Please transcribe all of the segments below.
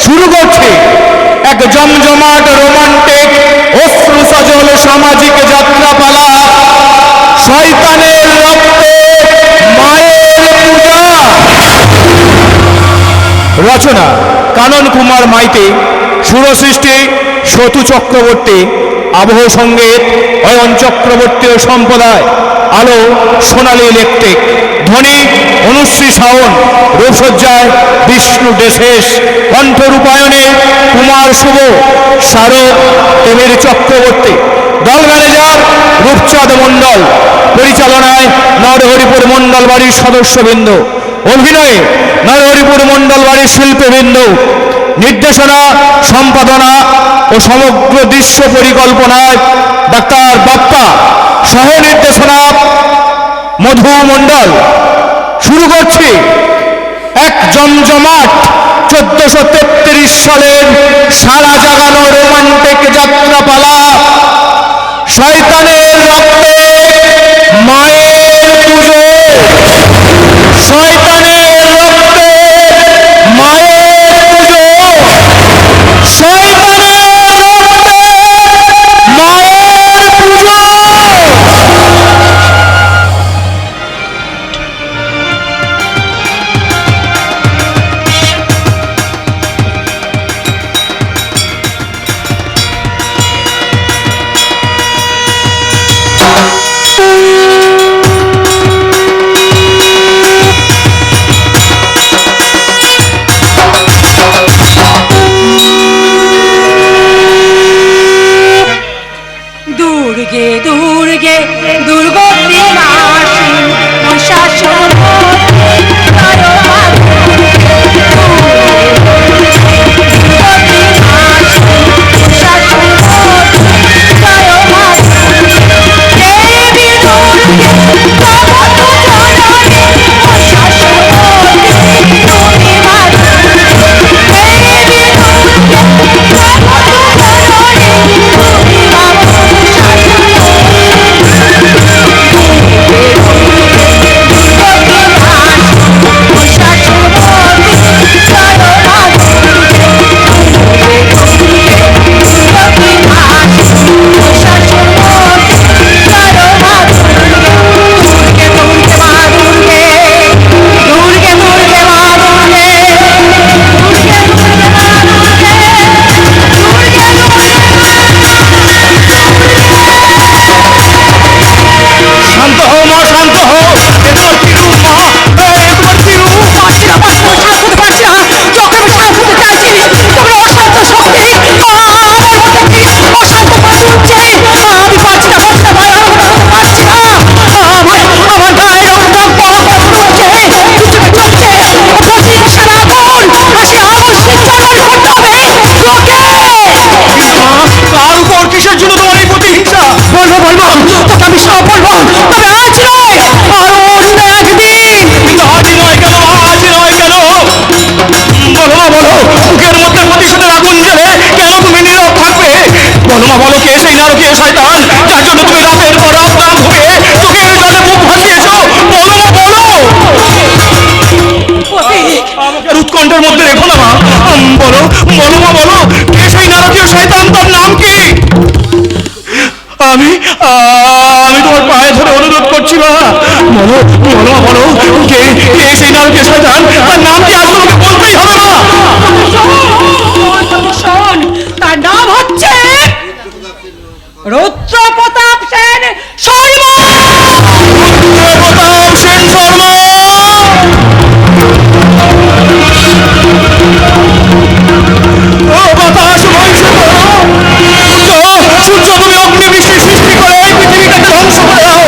শুরু করছে এক জমজমাট রোমান্টিক অশ্রু সজল সামাজিক যাত্রাপালা, শয়তানের রক্তে মায়ের পূজা। রচনা কানন কুমার মাইতি, সুরসৃষ্টি সতু চক্রবর্তী, আবহ সঙ্গীত অয়ন চক্রবর্তী ও সম্প্রদায়, আলো সোনালী ইলেকট্রিক, ধ্বনি অনুশ্রী শাওন, রূপসজ্জায় বিষ্ণু দেশেশ, কণ্ঠ রূপায়নে কুমার শুভ, স্মারক তেমির চক্রবর্তী, দল ম্যানেজার রূপচাঁদ মণ্ডল, পরিচালনায় নরহরিপুর মণ্ডল বাড়ির সদস্যবৃন্দ, অভিনয়ে নরহরিপুর মণ্ডল বাড়ির শিল্পীবৃন্দ, নির্দেশনা সম্পাদনা ও সমগ্র দৃশ্য পরিকল্পনায় ডাক্তার বাপ্পা, সহ নির্দেশনা মধু মণ্ডল। শুরু করছি এক জমজমাট 1433 সালের সারা জাগানো রোমান্টিক যাত্রাপালা, শয়তানের রক্তে মায়ের পুজো। শয়তানের রক্তে মায়ের পুজো। শয়তানের রক্তে মায়ের পুজো। দুর্গে দুর্গে দুর্গতি নাশী মহিষাসুর উৎকণ্ঠের মধ্যে রেখো না মা। বলো বলো মা, বলো কে সেই নারকীয় শয়তান, তার নাম কি? আমি আমি তোমার পায়ে ধরে অনুরোধ করছি মা, বলো বলো মা, বলো কে কে সেই নারকীয় শয়তান, তার নাম কি? আজ তোমাকে বলতেই হবে মা। শোন, তার নাম হচ্ছে রুদ্র প্রতাপ সেন শর্মা। রুদ্র প্রতাপ সেন শর্মা। ও বাতাস বইছে করো, সূর্য তুমি অগ্নিবৃষ্টি সৃষ্টি করে এই পৃথিবীটাকে ধ্বংস করে দাও।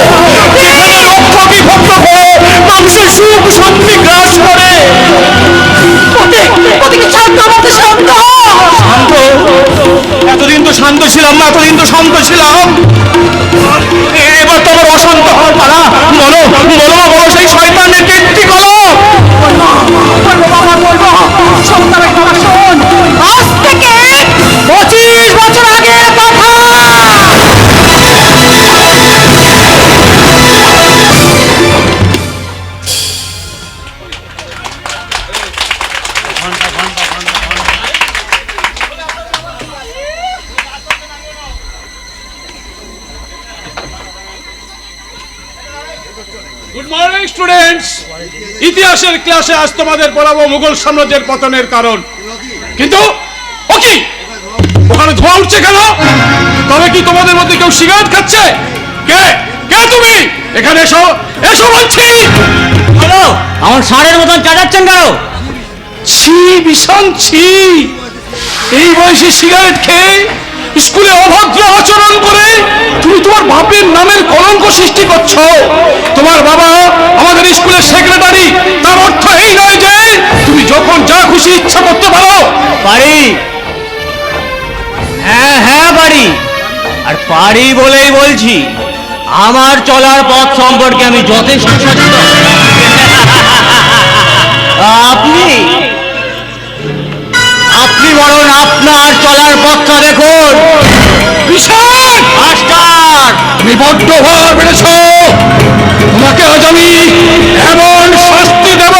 এখানে রক্ত বিভক্ত হয়ে মানুষের সুখ শান্তি গ্রাস করে। শান্ত আমাকে শান্ত। শান্ত? এতদিন তো শান্ত ছিলাম না, এতদিন তো শান্ত ছিলাম। এবার তো আমার অশান্ত হওয়ার পালা। বলো বলো মা, বলো সেই শয়তানের কীর্তি করো। বলবো সন্তানের কথা শোন। আজ থেকে 25 বছর আগের কথা। স্টুডেন্টস, ইতিহাসের ক্লাসে আজ তোমাদের পড়াবো মুঘল সাম্রাজ্যের পতনের কারণ। কিন্তু ও কি ওখানে ধোঁয়া উঠছে কেন? তবে কি তোমাদের মধ্যে কেউ সিগারেট খাচ্ছে? কে কে তুমি? এখানে এসো, এসো বলছি। হ্যালো, আমার ষাঁড়ের মতন চাটাচ্ছেন কেন? ছি ভীষণ ছি, এই বয়সে সিগারেট খেয়ে স্কুলে অভদ্র আচরণ করে তুমি তোমার বাপের নামের কলঙ্ক সৃষ্টি করছো। তোমার বাবা আমাদের স্কুলের সেক্রেটারি, তার অর্থ এই নয় যে তুমি যখন যা খুশি ইচ্ছা করতে পারো। পারি, হ্যাঁ হ্যাঁ পারি, আর পারি বলেই বলছি আমার চলার পথ সম্পর্কে আমি যথেষ্ট সচেতন। আপনি আপনি বরং আপনার চলার পথটা দেখুন। বিশাল মাস্টার, তুমি বড্ড ভার বেড়েছ। তোমাকে আজ আমি এমন শাস্তি দেব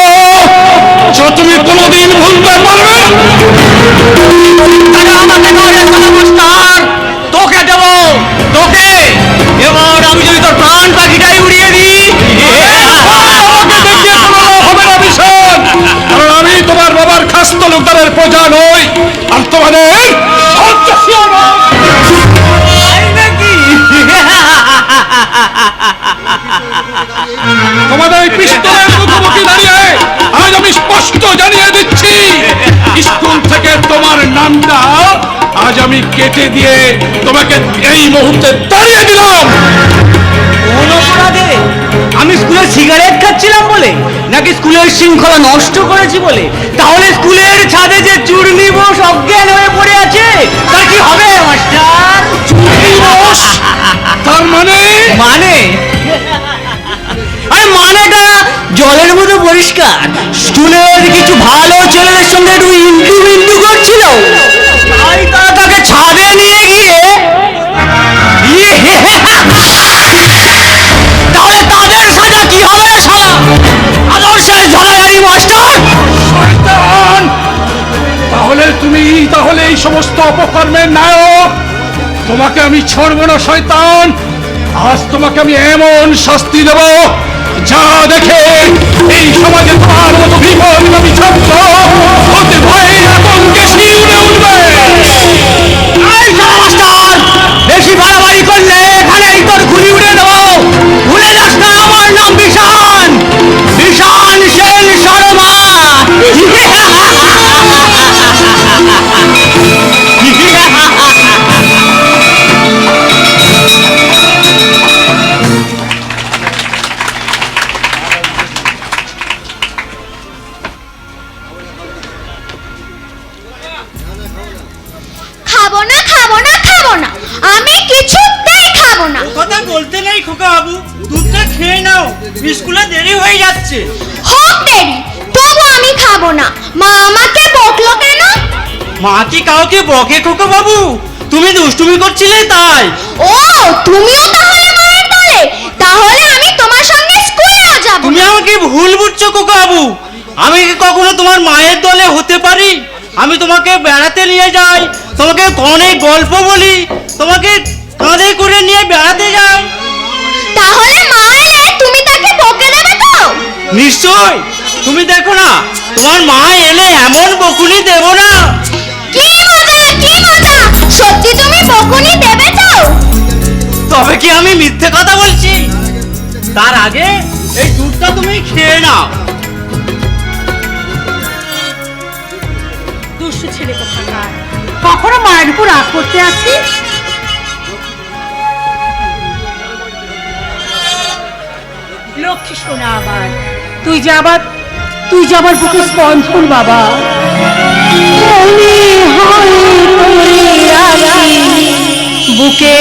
যা তুমি কোনোদিন ভুলতে পারবে না। টাকা আমাকে ধরে শোনো মাস্টার, তোকে দেব, তোকে। এবার আমি যদি তোর প্রাণ পাখিটাই উড়িয়ে দিই। আমাকে দেখিয়ে কোনো লাভ হবে না বিশাল, কারণ আমি তোমার বাবার খাস্ত লোকদারের প্রজা নই, আর তোমাদের সন্ত্রাসীও নই। তাই নাকি? তোমাদের এই পিস্তলের মুখোমুখি দাঁড়িয়ে আজ আমি স্পষ্ট জানিয়ে দিচ্ছি, স্কুল থেকে তোমার নামটা আজ আমি কেটে দিয়ে তোমাকে এই মুহূর্তে তাড়িয়ে দিলাম। কোন অপরাধে? আমি স্কুলে সিগারেট খাচ্ছিলাম বলে, নাকি স্কুলের শৃঙ্খলা নষ্ট করেছি বলে? তাহলে স্কুলের ছাদে যে চূর্ণি বোস অজ্ঞান হয়ে পড়ে আছে, তার কি হবে মাস্টার? চুরি বস? তার মানে মানে আরে মানেটা জলের মতো পরিষ্কার। স্কুলের কিছু ভালো ছেলেদের সঙ্গে একটু ইন্টু বিন্দু করছিল, তাই তারা তাকে ছাদে নিয়ে গিয়ে তাহলে তাদের সাজা কি হবে শালা? আদর্শের ঝাড়াঝাড়ি মাস্টার। শয়তান! তাহলে এই সমস্ত অপকর্মের নায়ক। তোমাকে আমি ছাড়বো না শয়তান। আজ তোমাকে আমি এমন শাস্তি দেব যা দেখে এই সমাজে তোমার মতো বিপদগামী ছাত্র অতি ভয়ে আতঙ্কে শিউরে উঠবে। এই শালা মাস্টার, বেশি বাড়াবাড়ি করলে এখানেই তোর গুলি উড়ে দেবো। ভুলে যাস না আমার নাম বিশান, বিশান সেন শর্মা। খাবো না খাবো না খাবো না, আমি কিছুতেই খাবো না। কথা বলতে নেই খোকা বাবু, দুধটা খেয়ে নাও, স্কুলে দেরি হয়ে যাচ্ছে। হোক দেরি, তবু আমি খাবো না। মা আমাকে বকলো কেন? মা কি কাউকে বকে খোকা বাবু? তুমি দুষ্টুমি করছিলে তাই। ও, তুমিও তাহলে মায়ের দলে? তাহলে আমি তোমার সঙ্গে স্কুলেও যাব। তুমি আমাকে ভুল বুঝছো খোকা বাবু, আমি কি কখনো তোমার মায়ের দলে হতে পারি? আমি তোমাকে বেড়াতে নিয়ে যাই, তোমাকে অনেক গল্প বলি, তোমাকে কাঁধে করে নিয়ে বেড়াতে যাই। তাহলে মা এলে তুমি তাকে বকে দেবে তো? নিশ্চয়, তুমি দেখো না, তোমার মা এলে এমন বকুনি দেবো না। কি মজা কি মজা, সত্যি তুমি বকুনি দেবে তো? তবে কি আমি মিথ্যে কথা বলছি? তার আগে এই দুধটা তুমি খেয়ে নাও। দুষ্টু ছেলে কোথাকার, কখনো মায়ের উপর রাগ করতে আসিস? লক্ষ্মী সোনা আমার, তুই যে আবার বুকে স্পন্দন বাবা। মনে হয় তোরে রাখি বুকে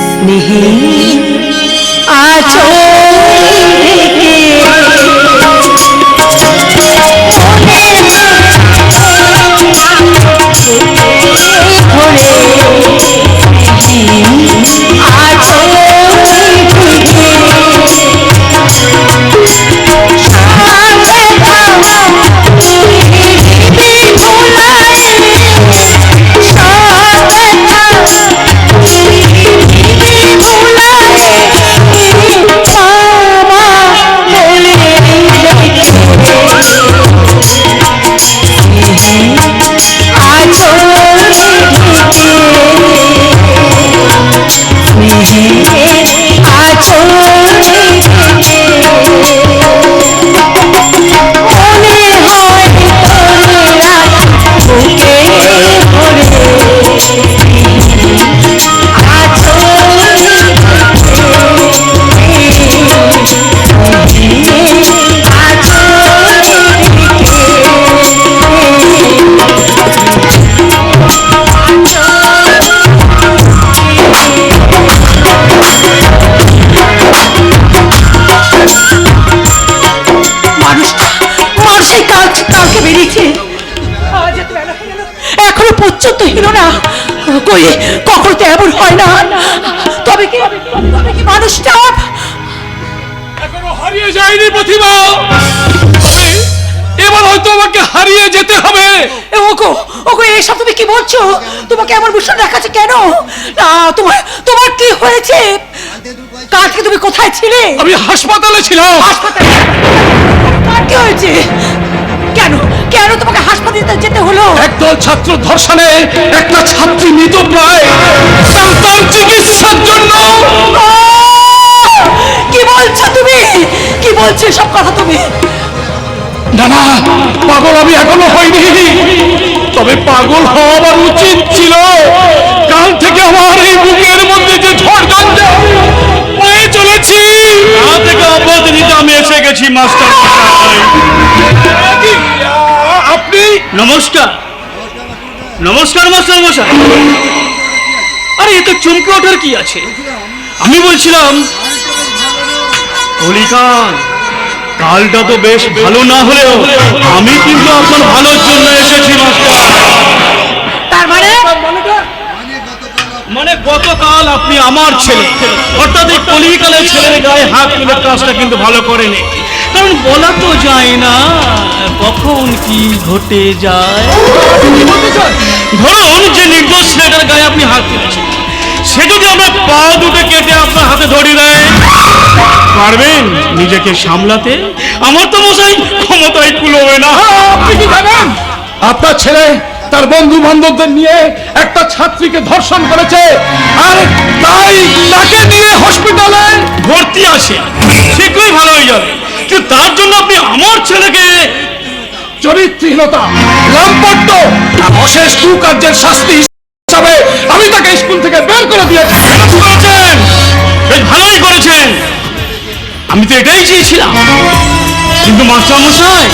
স্নেহে আছো আছো না, কই কখন তো এমন হয় না। তবে কি মানুষটা এখনো হারিয়ে যায়নি প্রতিভা, তবে এবার হয়তো আমাকে হারিয়ে যেতে হবে। ওগো ওগো, এসব তুমি কি বলছো? তোমাকে এমন ভীষণ দেখাচ্ছে কেন? না, তোমার তোমার কি হয়েছে? কাল থেকে তুমি কোথায় ছিলে? আমি হাসপাতালে ছিলাম। হাসপাতালে? কার কি হয়েছে? কেন কেন তোমাকে হাসপাতালে যেতে হলো? একদল ছাত্র ধর্ষণে একটা ছাত্রী মৃতপ্রায়, তার চিকিৎসার জন্য। কি বলছো তুমি? কি বলছো সব কথা তুমি? না না, পাগল আমি এখনো হইনি, তবে পাগল হওয়া উচিত ছিল। কাল থেকে আমার এই বুকের মধ্যে যে ঝড় ঝঞ্ঝা হয়ে চলেছি, তা থেকে অব্যাহতি নিতে আমি এসে গেছি মাস্টার মশাই। আপনি? নমস্কার নমস্কার মাস্টার মশাই। আরে এতে চমকে ওঠার কি আছে? আমি বলছিলাম কলিকান, কালটা তো বেশ ভালো না হলেও আমি কিন্তু আপনার ভালোর জন্য এসেছি মাস্টার। তার মানে মানে গতকাল আপনি আমার ছেলে অর্থাৎ এই কলিকালের ছেলের গায়ে হাত তুলে কাজটা কিন্তু ভালো করেনি। কারণ বলা তো যায় না কখন কি ঘটে যায়। ধরুন যে নির্দোষ ছেলেটার গায়ে আপনি হাত তুলেছেন, সে যদি আমরা পা দুটো কেটে আপনার হাতে ধরিয়ে দেয়, পারবেন নিজেকে সামলাতে? আমার তো মশাই ক্ষমতায় কুলোবে না। আপনি কি জানেন আপনার ছেলে তার বন্ধু বান্ধবদের নিয়ে একটা ছাত্রীকে ধর্ষণ করেছে, আর তাই তাকে নিয়ে হসপিটালে ভর্তি আছে, শীঘ্রই ভালো হয়ে যাবে। কিন্তু তার জন্য আপনি আমার ছেলেকে চরিত্রহীনতা, লাম্পট্য আর অশেষ কুকার্যের শাস্তি হিসাবে আমি তাকে স্কুল থেকে বের করে দিয়েছি। করেছেন, বেশ ভালোই করেছেন। আমি তো এটাই চেয়েছিলাম। কিন্তু মাস্টার মশাই,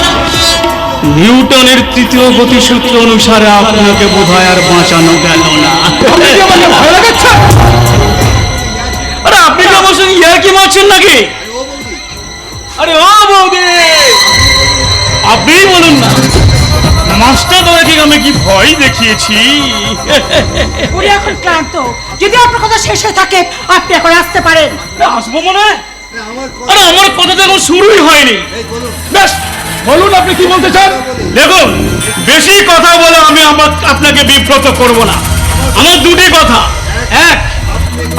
নিউটনের তৃতীয় গতিসূত্র অনুসারে আপনাকে বোধহয় আর বাঁচানো গেল না। আপনি কি আমাকে ভয় লাগাচ্ছে? আরে আপনি কি আমার সঙ্গে ইয়ার্কি মারছেন নাকি? আরে ও বৌদি, আপনিই বলুন না, মাস্টার দাদাকে আমি কি ভয় দেখিয়েছি? উনি এখন ক্লান্ত, যদি আপনার কথা শেষ হয়ে থাকে আপনি এখন আসতে পারেন। আসবো মনে? আরে আমার কথা তো এখন শুরুই হয়নি। বেশ, বলুন আপনি কি বলতে চান? দেখুন, বেশি কথা বলে আমি আপনাকে বিব্রত করব না। আমার দুটি কথা, এক,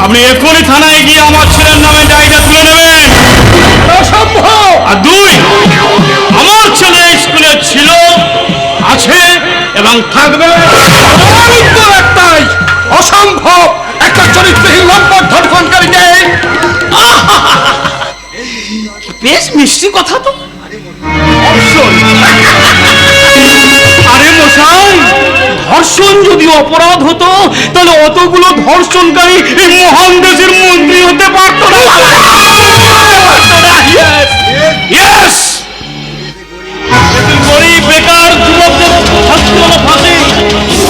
আপনি এখনই থানায় গিয়ে আমার ছেলের নামে ডায়েরিটা তুলে নেবেন। অসম্ভব! আর দুই, আমার ছেলে স্কুলে ছিল, আছে এবং থাকবে। আমার উত্তর একটাই, অসম্ভব! একটা চরিত্রহীন লম্পট ধর্ষণকারীকে বেশ মিষ্টি কথা তো। ধর্ষণ? আরে মশাই, ধর্ষণ যদি অপরাধ হতো তাহলে অতগুলো ধর্ষণকারী এই মহান দেশের মন্ত্রী হতে পারত না। Yes! গরিব বেকার যুবকদের ছাত্র ফাঁসি,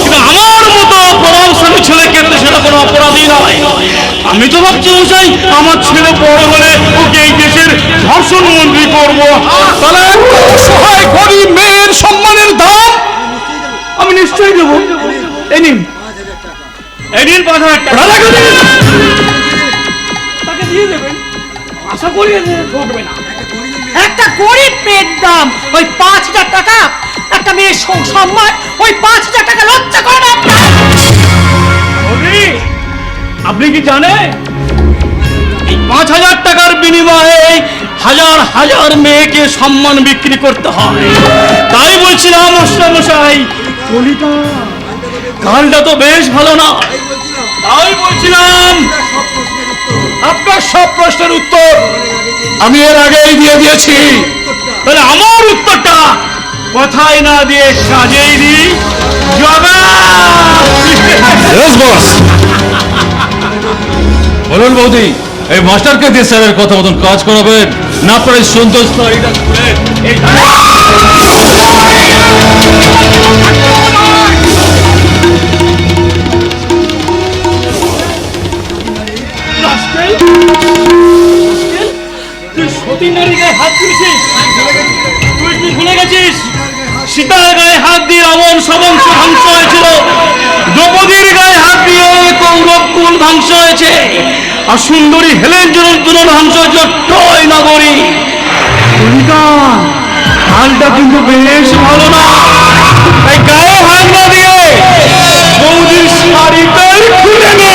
কিন্তু আমার মতো পড়াশোনা ছেলে ক্ষেত্রে সেটা কোনো অপরাধী নয়। আমি তো ভাবছি মশাই, আমার ছেলে বড় হলে ওকে এই দেশের ধর্ষণ মন্ত্রী করবো। তাহলে একটা অসহায় গরিব মেয়ের সম্মানের দাম আমি নিশ্চয়ই দেবো। এই নিন, এই নিন 5,000 টাকা। তাকে দিয়ে দেবেন, আশা করি ঠকবে না। একটা গরিব মেয়ের দাম ওই 5,000 টাকা? একটা মেয়ের সম্মান ওই 5,000 টাকা লজ্জা করে না আপনার? আপনি কি জানেন এই 5,000 টাকার বিনিময়ে হাজার হাজার মেয়েকে সম্মান বিক্রি করতে হয়? তাই বলছিলাম মশাই, কলিকা কালটা তো বেশ ভালো না। তাই বলছিলাম আপনার সব প্রশ্নের উত্তর আমি এর আগেই দিয়ে দিয়েছি। তাহলে আমার উত্তরটা কথাই না দিয়ে কাজেই দিই। বলুন বৌদি, এই মাস্টারকে দিয়ে স্যারের কথা মতন কাজ করাবেন না আপনার এই সন্তোষ এটা খুলে এই তুই সতী নারী গায়ে হাত দিয়েছিস, তুই কি ভুলে গেছিস? সীতার গায়ে হাত দিয়ে রাবণ সমস্ত ধ্বংস হয়েছিল, দ্রৌপদী ধ্বংস হয়েছে, আর সুন্দরী হেলেন জন্য ধ্বংস হয়েছে ট্রয় নগরী। হালটা কিন্তু বেশ ভালো না, তাই গায়ে হাত না দিয়ে বৌদির শাড়িটাই খুলে নে।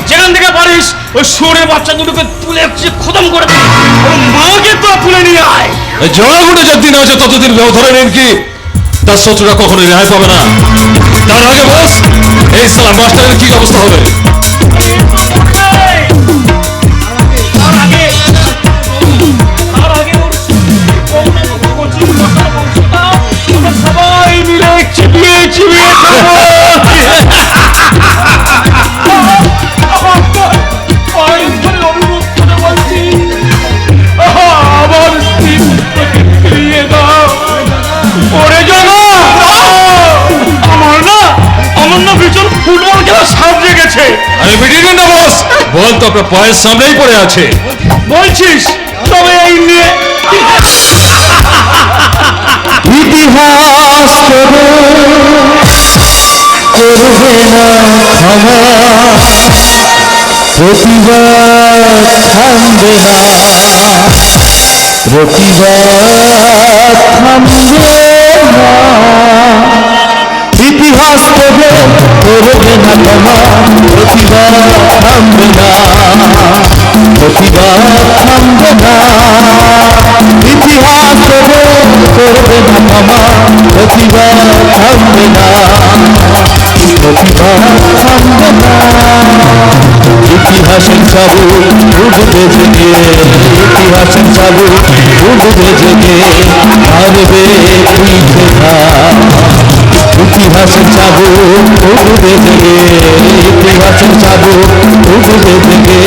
যেখান থেকে পারিস ওই শুয়োরের বাচ্চা দুটোকে তুলে খতম করে দিই, মাকে তো তুলে নিয়ে আয়। জড়াগুড়ে যতদিন আছে ততদিন ধরে নিন কি তার শত্রুরা কখনো রেহাই পাবে না। তার আগে বস এই সালা মাস্টারের কি অবস্থা হবে? সবাই মিলে চিবিয়ে চিবিয়ে খাবো। ফুটবল খেলা সামনে গেছে। আরে বেরিয়ে না বস, বল তো আপনার পায়ের সামনেই পড়ে আছে। বলছিস তবে এই নিয়ে ইতিহাস করবে না ক্ষমা, প্রতিবাদ থামবে না, প্রতিবাদ থামবে না। ইতিহাস করবে না ক্ষমা, প্রতিবাদ থামবে না, প্রতিবাদ থামবে না। ইতিহাস করবে না ক্ষমা, প্রতিবাদ থামবে না, প্রতিবাদ থামবে না। ইতিহাসের চাবু উঠবে জেগে, ইতিহাসের চাবু উঠবে জেগে, মারবে পিঠে ঘা। ইতিহাসের চাবু উঠবে জেগে, ইতিহাসের চাবু উঠবে জেগে,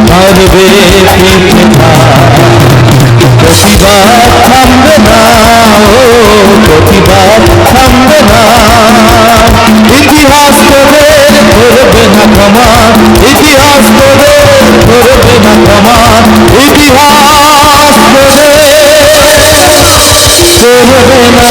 মারবে পিঠে ঘা। প্রতিবাদ থামবে না, ও প্রতিবাদ থামবে না। ইতিহাস করবে না ক্ষমা, ইতিহাস করবে না ক্ষমা, ইতিহাস করবে না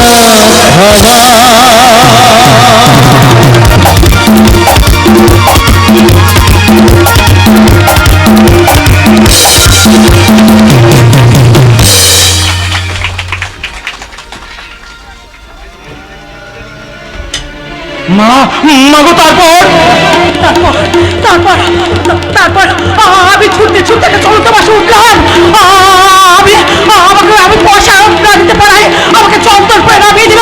মাগো। তারপর আমি ছুটতে ছুটতে একটা চলন্ত বাসে উঠলাম। আমি পয়সা না দিতে পারায় আমাকে চন্দন করে নামিয়ে দিল।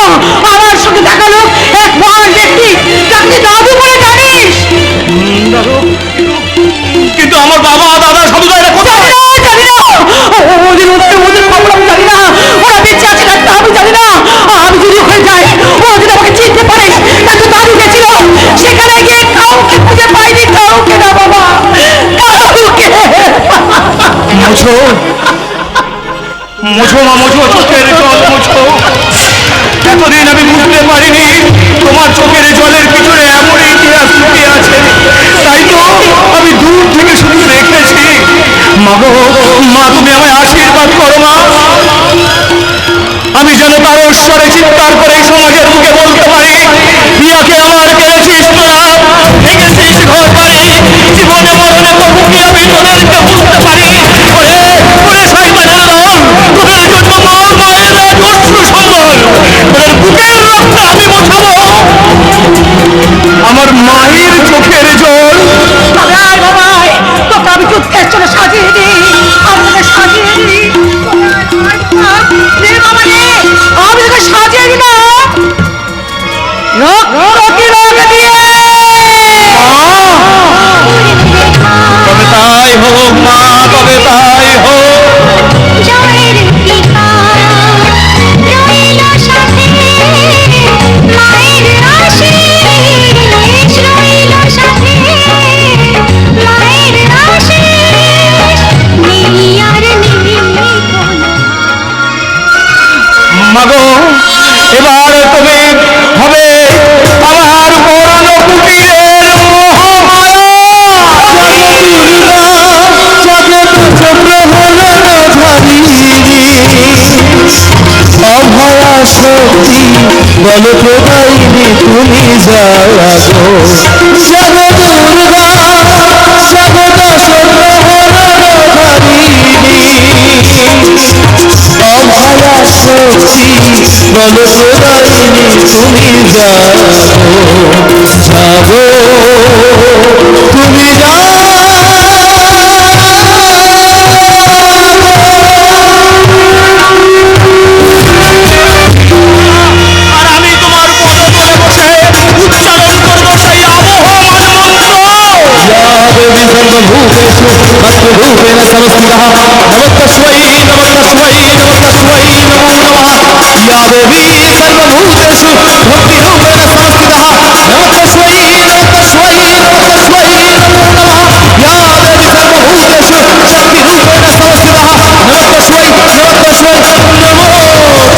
আমার সঙ্গে দেখালো এক মহান ব্যক্তি, যাকে দাদু বলে জানিস। কিন্তু আমার বাবা দাদা সব জায়গায় কোথায়? জানি না ওদের খবর আমি জানি না, ওরা বেঁচে আছে না আমি জানি না। আমি যদি ওখানে যাই, ও যদি আমাকে চিনতে পারে, তাকে দাদু গেছিল সেখানে গিয়ে কাউকে খুঁজে পাইনি, কাউকে না বাবা, কাউকে। মোছো মা মোছো, চোখের জল মোছো। এতদিন আমি বুঝতে পারিনি তোমার চোখের জলের পিছনে এমন ইতিহাস লুকিয়ে আছে। তাই তো আমি দূর থেকে শুধু দেখেছি। মাগো মা, তুমি আমায় আশীর্বাদ করো মা। আমি যেন তার ঈশ্বরে চিৎকার করে সমাজের মুখে বলতে পারি, প্রিয়াকে আমার কেড়েছিস তোরা, ভেঙেছিস ঘর বাড়ি, জীবনে মরণে প্রভুকে আমি তোদেরকে বুঝতে পারি। ওরে শয়তানের দল, তোদের জন্য মন চলো সাজিয়ে দিই, আপনাকে সাজিয়ে দিই। রে বাবা রে, আমি তোকে সাজিয়ে দিলাম রকি রঙ দিয়ে। তবে তাই হোক মা, তবে তাই হোক। জয়ের পিতা রইল সাথে, মায়ের আশীষ রইল সাথে, মায়ের আশীষ নেই আর নেই কোনো। মাগো এবার তুমি হবে আমার পরম কুটিরের মহামায়া। অভয়া শক্তি বল প্রদায়িনী তুমি যাও জগ দুর্গা জগদা অভয়া শক্তি বল প্রদায়িনী তুমি যাও যাবো তুমি যাও। আর আমি তোমার পদতলে বসে উচ্চারণ করবো সেই আবহমান মন্ত্র। দেবী সর্বভূতেষু মাতৃরূপেণ সংস্থিতঃ নমস্তস্मै নমস্তস্मै নমস্তস্मै নমো নমঃ। ইয়া দেবী সর্বভূতেষু ভক্তিরূপেণ সংস্থিতঃ নমস্তস্मै নমস্তস্मै নমস্তস্मै নমো নমঃ। ইয়া দেবী সর্বভূতেষু শক্তিরূপেণ সংস্থিতঃ নমস্তস্मै নমস্তস্मै নমো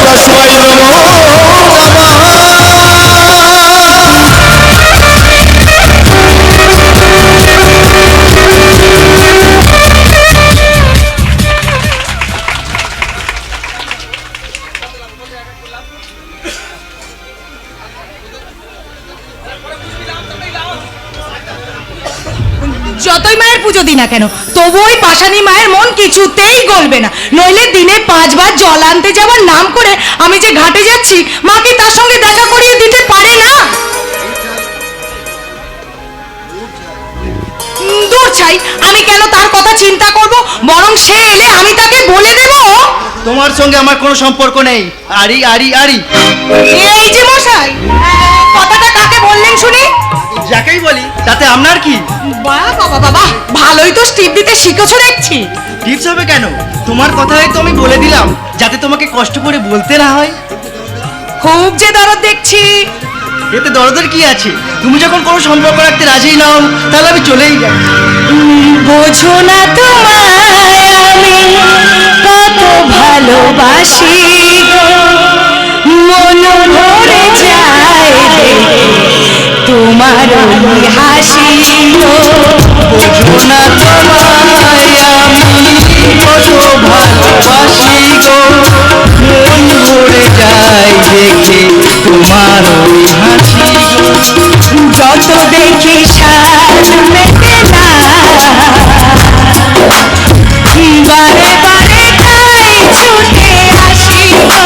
তস্मै নমো নমঃ। যতই মায়ের পুজো দিই না কেন, তবু ওই পাশানি মায়ের মন কিছুতেই গলবে না। নইলে দিনে 5 বার জল আনতে যাওয়ার নাম করে আমি যে ঘাটে যাচ্ছি, মা কি তার সঙ্গে দেখা করিয়ে দিতে পারে না? দূর ছাই, আমি কেন তার কথা চিন্তা করব? বরং সে এলে আমি তাকে বলে দেব। তোমার সঙ্গে আমার কোনো সম্পর্ক নেই। আরি আরি আরি। এই যে মশাই, কথাটা কাকে বললেন শুনি? যাকেই বলি তাতে আপনার কি? বাহ বাবা বাবা, ভালোই তো স্টিপ দিতে শিখেছো দেখছি। টিপস হবে কেন? তোমার কথাই তো আমি বলে দিলাম, যাতে তোমাকে কষ্ট করে বলতে না হয়। খুব যে দরদ দেখছি। এতে দরদের কি আছে? তুমি যখন কোনো সম্পর্ক রাখতে রাজি নাও, তাহলে আমি চলেই যাই। বোঝো না তোমায় আমি কত ভালোবাসি গো, মন ভরে যায় দেখে তোমার ওই হাসি গো। বোঝো না তোমায় আমি কত ভালোবাসি গো, মন ভরে যায় দেখে তোমার ওই হাসি গো। যত দেখি সাজ মেটে না, বারে বারে তাই ছুটে আসি গো।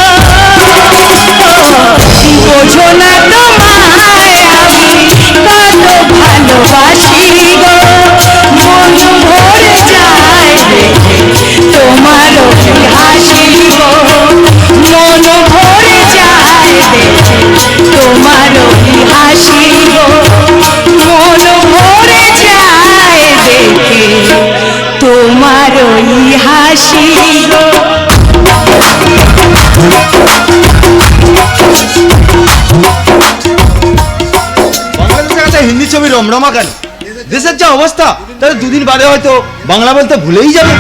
বোঝো না তোমায় আমি কত ভালোবাসি গো, মন ভরে যায় দেখে তোমার ওই হাসি গো। মন ভরে যায় দেখে তোমার ওই হাসি গো, মন ভরে যায় দেখে তোমার ওই হাসি গো। বাংলাদেশের কাছে হিন্দি ছবি রমরমা কেন? দেশের যা অবস্থা, তাহলে দুদিন বাদে হয়তো বাংলা বলতে ভুলেই যাবে।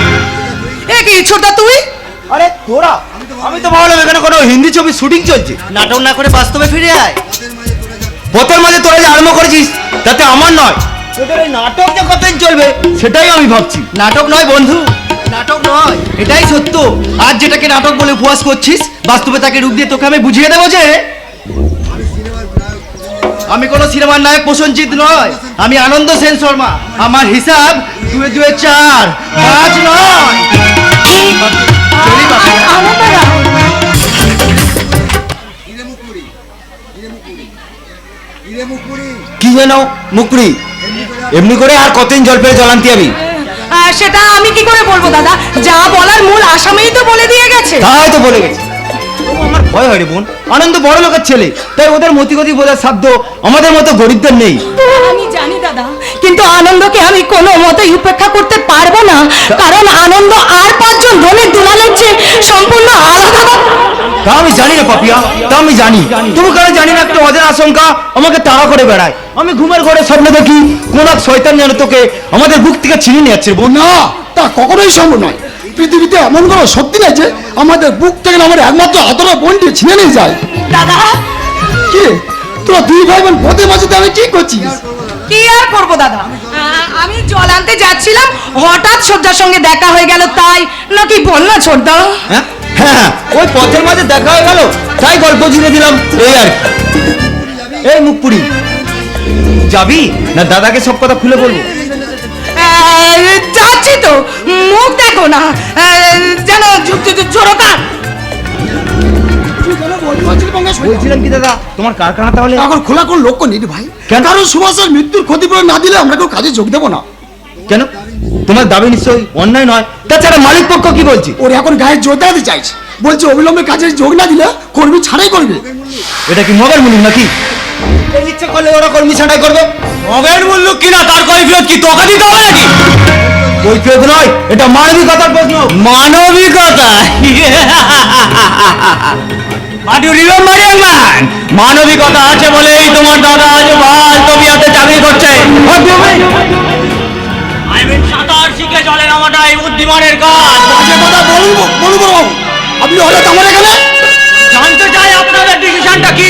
এ কি ছোটা তুই? আরে তোরা, আমি তো ভাবলাম এখানে কোনো হিন্দি ছবি শুটিং চলছে। নাটক না করে বাস্তবে ফিরে আয়। পথের মাঝে তোরা যে আরম্ভ করেছিস, তাতে আমার নয়, তোদের এই নাটক যে কতদিন চলবে সেটাই আমি ভাবছি। নাটক নয় বন্ধু, নাটক নয়, এটাই সত্য। আজ যেটাকে নাটক বলে উপহাস করছিস, বাস্তবে তাকে রূপ দিয়ে তোকে আমি বুঝিয়ে দেবো যে আমি কোনো সিনেমার নায়ক প্রসেনজিৎ নয়, আমি আনন্দ সেন শর্মা। আমার হিসাব 2 2 4 5 নয়। চলি বাবা। কি যেন মুকুরি, এমনি করে আর কতদিন জল পেয়ে জল আনতে যাবি? সেটা আমি কি করে বলবো দাদা? যা বলার মূল আসামেই তো বলে দিয়ে গেছে। তাই তো বলে গেছে। তবু আমার ভয় হয় রে বোন, আনন্দ বড় লোকের ছেলে, তাই ওদের মতিগতি বোঝার সাধ্য আমাদের মতো গরিবদের নেই। আমি জানি দাদা, কিন্তু আনন্দকে আমি কোনো মতেই উপেক্ষা করতে পারবো না, কারণ আনন্দ আর 5 জন ধনের দুলালের চেয়ে সম্পূর্ণ আলাদা। তা আমি জানি না পাপিয়া, তা আমি জানি, তবু কারণ জানি না একটা অজানা আশঙ্কা আমাকে তাড়া করে বেড়ায়। আমি ঘুমের ঘরে স্বপ্ন দেখি কোন এক শয়তান যেন তোকে আমাদের বুক থেকে ছিনিয়ে নিয়ে যাচ্ছে রে বোন। না, তা কখনোই সম্ভব নয়। পৃথিবীতে এমন কোনো সত্যি নেই যে আমাদের বুক থেকে আমার একমাত্র আদরের বোনটি ছিনে নিয়ে যায়। দাদা, কি তোরা 2 ভাই বোন পথের মাঝে আমি কি করছিস? কি আর করবো দাদা, আমি জল আনতে যাচ্ছিলাম, হঠাৎ সর্দার সঙ্গে দেখা হয়ে গেল, তাই নাকি বল না ছোটদা? হ্যাঁ হ্যাঁ, ওই পথের মাঝে দেখা হয়ে গেল তাই গল্প জুড়ে দিলাম, এই আর কি। এই মুখপুরি, যাবি না দাদাকে সব কথা খুলে বলবো? যাচ্ছি তো, মুখ দেখো না যেন জোরকার। বলছিলাম কি দাদা, তোমার কারখানা তাহলে এখন খোলা কোন লক্ষ্য নেই রে ভাই। কেন? কারণ সুভাষের মৃত্যুর ক্ষতিপূরণ না দিলে আমরা কেউ কাজে যোগ দেবো না। কেন? তোমার দাবি নিশ্চয়ই অন্যায় নয়। তাছাড়া মালিক পক্ষ কি বলছে? ওর এখন গায়ে জোর দেওয়াতে চাইছে, বলছে অবিলম্বে কাজে যোগ না দিলে কর্মী ছাড়াই করবে। এটা কি মগের মুলুক নাকি? এই ইচ্ছে করলে ওরা কর্মী ছাঁটাই করবে? মগের মুলুক কিনা তার কৈফিয়ত কি তোকে দিতে হবে নাকি? কৈফিয়ত নয়, এটা মানবিকতার প্রশ্ন। মানবিকতা? But you remember, young man, মানবিকতা আছে বলেই তোমার দাদা আজ বাল তবিয়াতে চাকরি করছে। I mean, সাঁতার শিখে জলে নামাটা এই বুদ্ধিমানের কাজ। বাজে কথা বলবো বাবু, আপনি হঠাৎ আমার এখানে? জানতে চাই আপনাদের ডিসিশনটা কি,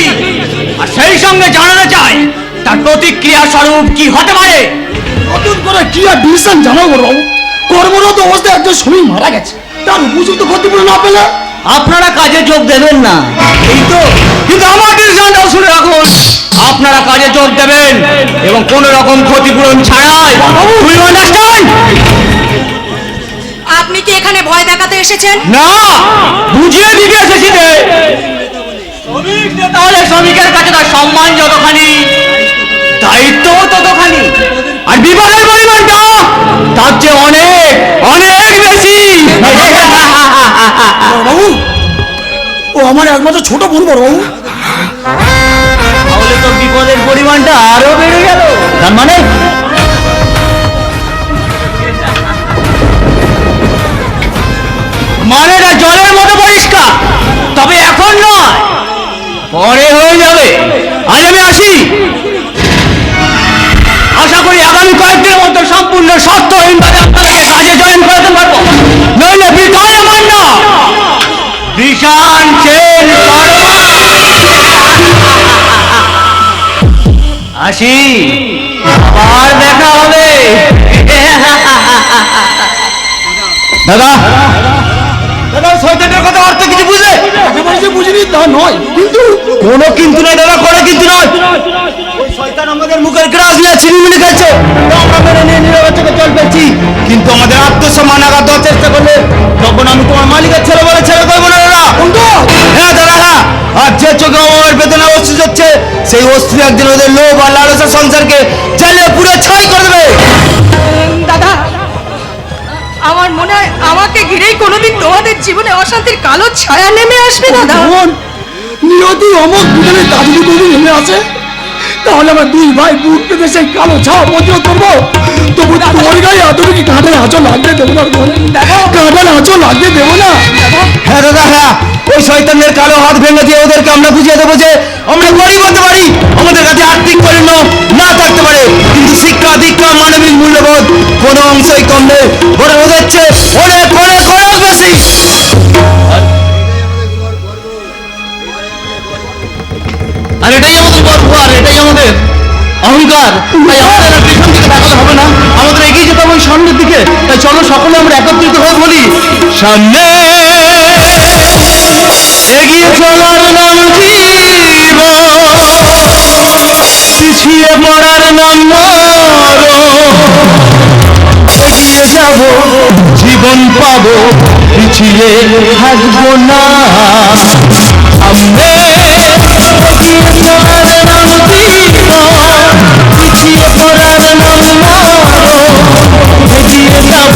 আর সেই সঙ্গে জানাতে চাই তার প্রতিক্রিয়া স্বরূপ কি হতে পারে। নতুন করে কি আর ডিসিশন জানাবো বাবু? কর্মরত অবস্থায় একজন শ্রমিক মারা গেছে, তার উপযুক্ত ক্ষতিপূরণ না পেলে আপনারা কাজে যোগ দেবেন না, এই তো। কিন্তু আমার ডিসিশনটাও শুনে রাখুন, আপনারা কাজে যোগ দেবেন এবং কোন রকম ক্ষতিপূরণ ছাড়াই। You understand? আপনি কি এখানে ভয় দেখাতে এসেছেন? না, বুঝিয়ে দিতে এসেছি রে। শ্রমিক নেতা হলে শ্রমিকের কাছে তার সম্মান যতখানি, দায়িত্ব ততখানি, আর বিবাহের পরিমাণটা তার চেয়ে অনেক অনেক বেশি। বাবু, ও আমার একমাত্র ছোট বোন বড় বাবু। তাহলে তো বিপদের পরিমাণটা আরো বেড়ে গেল। তার মানে মানেটা জলের মতো পরিষ্কার, তবে এখন নয়, পরে হয়ে যাবে। আজ আমি আসি, আশা করি আগামী কয়েকদিনের মধ্যে সম্পূর্ণ সত্যহীনভাবে আপনাদেরকে কাজে জয়েন করাতে পারবো, নইলে বিদায় আমার না, বিশান চেন শর্মা। আসি, আবার দেখা হবে। দাদা দাদা, শয়তানের কথা অর্থ কিছু বুঝলে? একেবারে যে বুঝিনি তা নয়, কিন্তু কোনো কিন্তু নয় দাদা, করে কিন্তু নয়। ওই শয়তান আমাদের মুখের গ্রাস নিয়ে ছিনিমিনি খেয়েছে, তা আমরা মেনে নিয়ে নীরবে চোখে জল পেয়েছি। কিন্তু আমাদের আত্মসম্মান আঘাত দেওয়ার চেষ্টা করলে তখন আমি তোমার মালিকের ছেলে বলে ছেড়ে করবো না দাদা। হ্যাঁ দাদা, হ্যাঁ। আর যে চোখে আমার বেদনা অশ্রু যাচ্ছে, সেই অশ্রু একদিন ওদের লোভ আর লালসা সংসারকে জ্বালিয়ে পুড়ে ছাই করে দেবে। দাদা, আমার মনে হয় আমাকে ঘিরেই কোনোদিন তোমাদের জীবনে অশান্তির কালো ছায়া নেমে আসবে দাদা। বোন, নিয়তি অমক দুজনে দাদু যদি নেমে আসে, তাহলে আমরা 2 ভাই বুক পেতে সেই কালো ছাওয়া প্রতিরোধ করবো। তবু তোর গায়ে আদরে কি কাঁটার আঁচল লাগতে দেবো না বোন, কাঁটার আঁচল লাগতে দেবো না। হ্যাঁ দাদা, হ্যাঁ। ওই শয়তানদের কালো হাত ভেঙে দিয়ে ওদেরকে আমরা বুঝিয়ে দেবো যে আমরা গরিব হতে পারি, আমাদের কাছে আর্থিক পরিণ না থাকতে পারে, কিন্তু শিক্ষা দীক্ষা মানবিক মূল্যবোধ কোনো অংশই কম নেই, বরং ওদের চেয়ে অনেক অনেক অনেক বেশি। আর এটাই আমাদের গর্ব, আর এটাই আমাদের অহংকার। তাই আমাদের আর পেছন দিকে তাকাতে হবে না, আমাদের এগিয়ে যেতে হবে ওই সামনের দিকে। তাই চলো সকলে আমরা একত্রিত হয়ে বলি, সামনে এগিয়ে চলার নাম জীবন, পিছিয়ে পড়ার নাম মরণ। এগিয়ে যাব, জীবন পাবো, পিছিয়ে থাকবো না। সামনে এগিয়ে চলার নাম জীবন, পিছিয়ে পড়ার নাম মরণ। এগিয়ে যাব,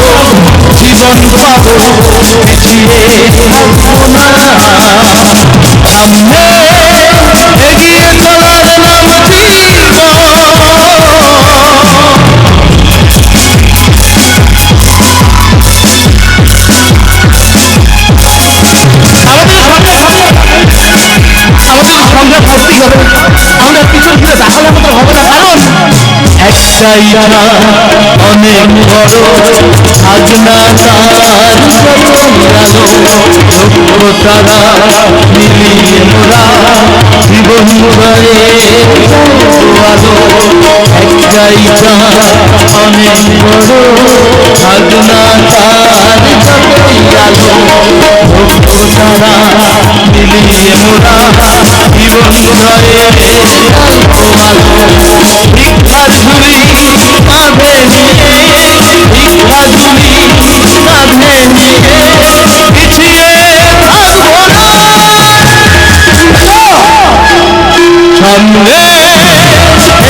সামনে এগিয়ে চলার নাম আমাদের সংগ্রাম করতেই হবে, আমরা পিছন ফিরে তাকালে আমাদের হবে না, কারণ একটাই জানা অনেক বড় আগনা তার তারা মিলিয়ে মোরা জীবন ভরে আলো একটাই জানা অনেক বড় আগনা তার যতই আলো তারা মিলিয়ে মোরা জীবন ভরে ভিক্ষার ঝুলি কাঁধে নিয়ে ভিক্ষার ঝুলি কাঁধে নিয়ে পিছিয়ে থাকবো না সামনে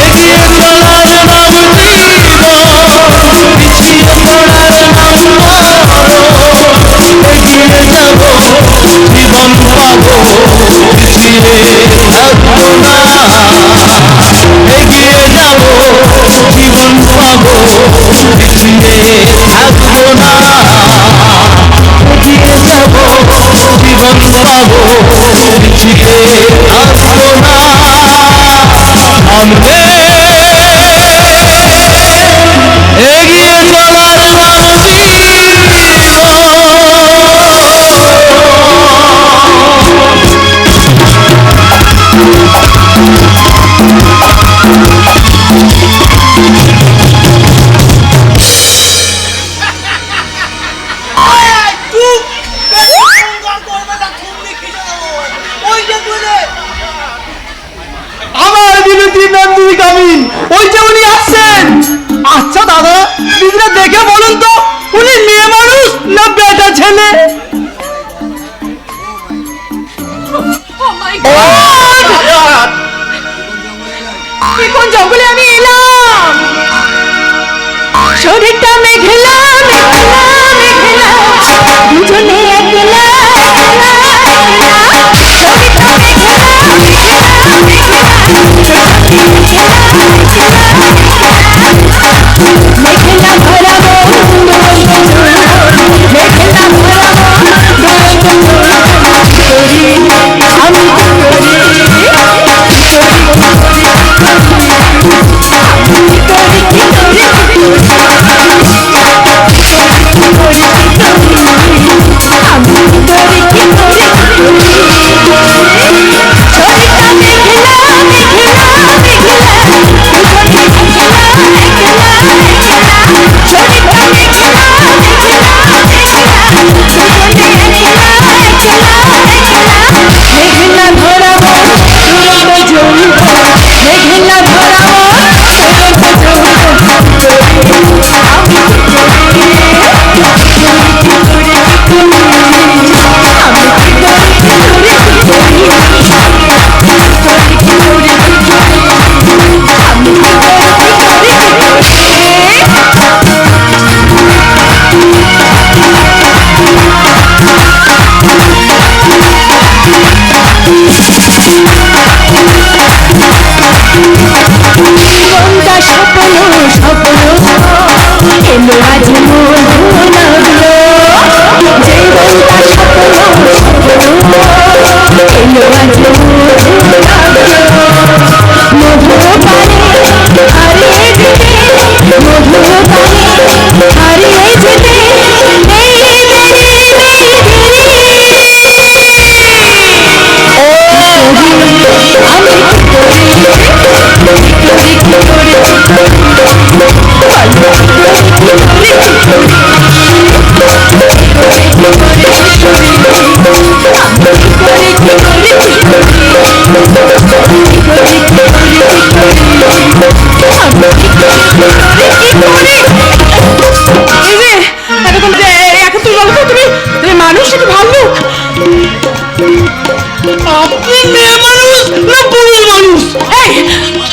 এগিয়ে চলার নাম জীবন পিছিয়ে পড়ার নাম এগিয়ে যাব জীবন পাবো পিছিয়ে থাকবো না এগিয়ে যাব জীবন পাবো পিছিয়ে থাকবো না এগিয়ে যাব জীবন পাবো পিছিয়ে থাকবো না সামনে এগিয়ে চলার নাম আমার বিনতি নন্দিনী কামিন, ওই যে উনি আসছেন। আচ্ছা দাদা, দিদিরা দেখে বলুন তো উনি মেয়ে মানুষ না বেটা ছেলে? কোন জঙ্গলে আমি এলাম, শরীরটা মেঘলা মেঘলা মেঘলা, দুজনে একলা শরীরটা মেঘলা মেঘলা মেঘলা, মেঘলা ভরা মেঘলা ভরা আমি আপনি মেয়ে মানুষ না পুরুষ মানুষ? এই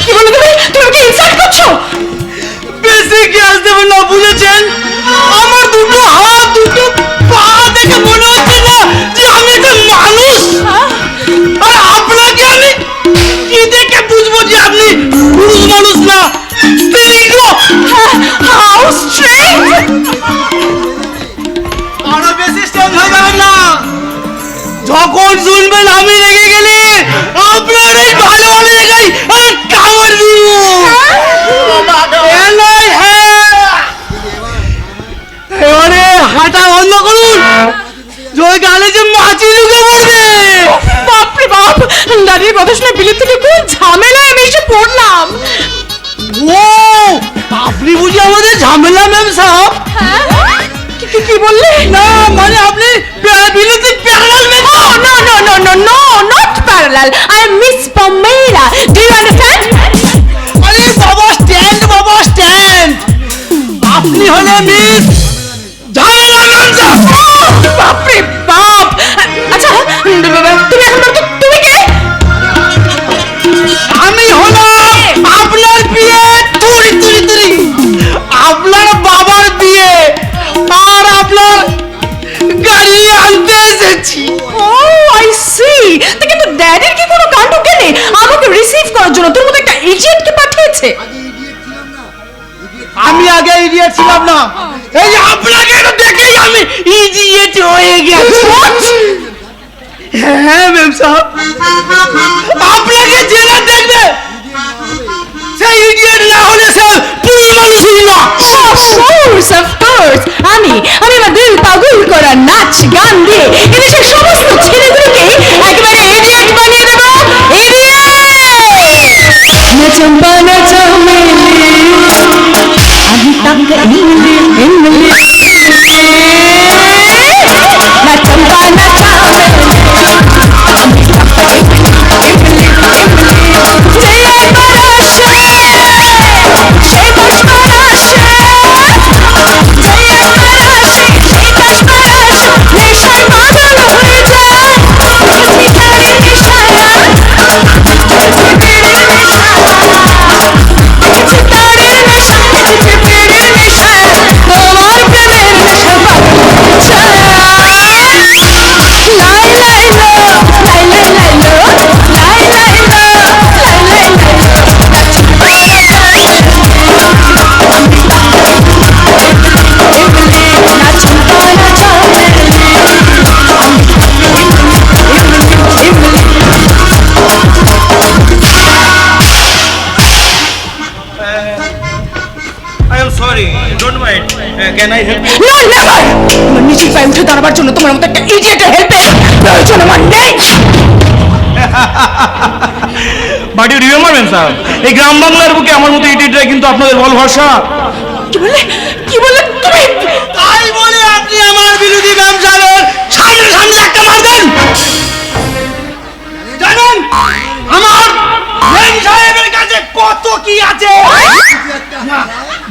কি বলো তুমি? তুমি কি ইনসাল্ট করছো? বেশি গ্যাস দেবেন না, বুঝেছেন? আমার দুটো হাত দুটো পা দেখে মনে হচ্ছে না যে আমি একটা মানুষ। আর ওই গালে যে মাছি ঢুকে পড়বে। বাপরে বাপ, দাদির কথা শুনে বিলেত থেকে কোন ঝামেলায় আমি এসে পড়লাম। ও আপনি বুঝি আমাদের ঝামেলা ম্যাম সাহেব? হ্যাঁ? কি বললে? না মানে আপনি বিলেতে parallel ma'am. No, not parallel. I am Miss Pamela. Do you understand? আরে বাবা স্ট্যান্ড। আপনি হলে মিস ঝামেলা ম্যাম সাহেব। বাপরে বাপ। আচ্ছা তুমি এখন বলো তো, তুমি কে? আমি হলাম আপনার বিয়ে তুরি আপনার বাবার বিয়ে আর আপনার গাড়ি আনতে এসেছি। ও আই সি। তা কিন্তু ড্যাডির কি কোনো কাণ্ড কেনে আমাকে রিসিভ করার জন্য তোর মতো একটা এজেন্টকে পাঠিয়েছে? আমি আগে ইডিয়েট ছিলাম না, এই যে আপনাকে তো দেখেই আমি ইডিয়েট হয়ে গেছি। হ্যাঁ ম্যাম সাহেব, আপনাকে জেলা দেখবে সেই ইডিয়েট না হলে সে পুরো মানুষই না। Of course. আমি আমার দিল পাগল করা নাচ গান দিয়ে এদেশের সমস্ত ছেলেগুলোকে একেবারে ইডিয়েট বানিয়ে দেব। ইডিয়েট না চম্পা না চমেলি আমি তাকে ইংলি না চম্পা না Can I help you? No, never! তোমার নিজের পায়ে উঠে দাঁড়াবার জন্য তোমার মতো একটা ইডিয়েটের হেল্পের প্রয়োজন আমার নেই। But you remember, ম্যাম সাহেব, এই গ্রাম বাংলার বুকে আমার মতো ইডিয়েটরাই কিন্তু আপনাদের বল ভরসা। কি বললে তুমি? তাই বলে আপনি আমার বিরোধী ম্যাম সাহেবের সামনে একটা মারবেন? জানেন আমার ম্যাম সাহেবের কাছে কত কি আছে।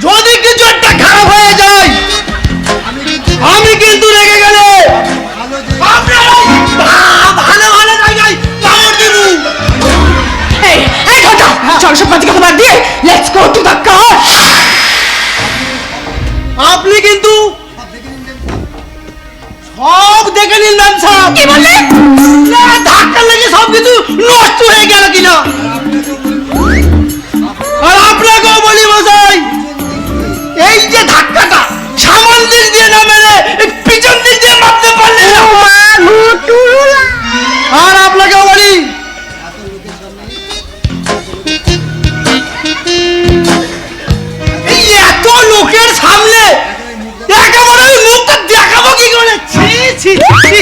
যদি কিছু একটা খারাপ হয়ে যায় আমি কিন্তু রেগে গেলে আপনারা ভালো ভালো জায়গায় কামড় দেব। এই ঘটা চল সব বাজে কথা বাদ দিয়ে let's go to the car. আপনি কিন্তু সব দেখে নিন ম্যাম সাহেব। কি বললে? ধাক্কা লেগে সব কিছু নষ্ট হয়ে গেল কিনা। আর আপনাকেও বলি মশাই, এই যে ধাক্কাটা সামন দিক দিয়ে না মেরে পিছন দিক দিয়ে মারতে পারলেন না। আর আপনাকেও বলি এই এত লোকের সামনে একেবারে ওই মুখটা দেখাবো কি করে? ছি ছি ছি।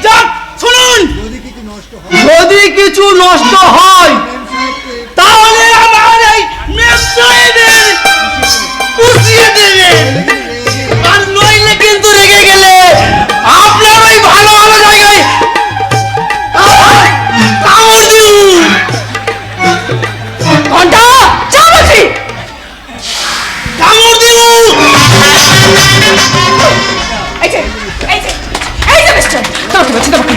যাক শুনুন, যদি কিছু নষ্ট হয় তাহলে আমার এই মেম সাহেবের পুষিয়ে দেবেন। আর নইলে কিন্তু রেগে গেলে আপনার ওই ভালো ভালো জায়গায় কামড় দিন। ঘন্টা যা বলছি কামড় দিন। এই যে মিস্টার তোমাকে বলছি তোমাকে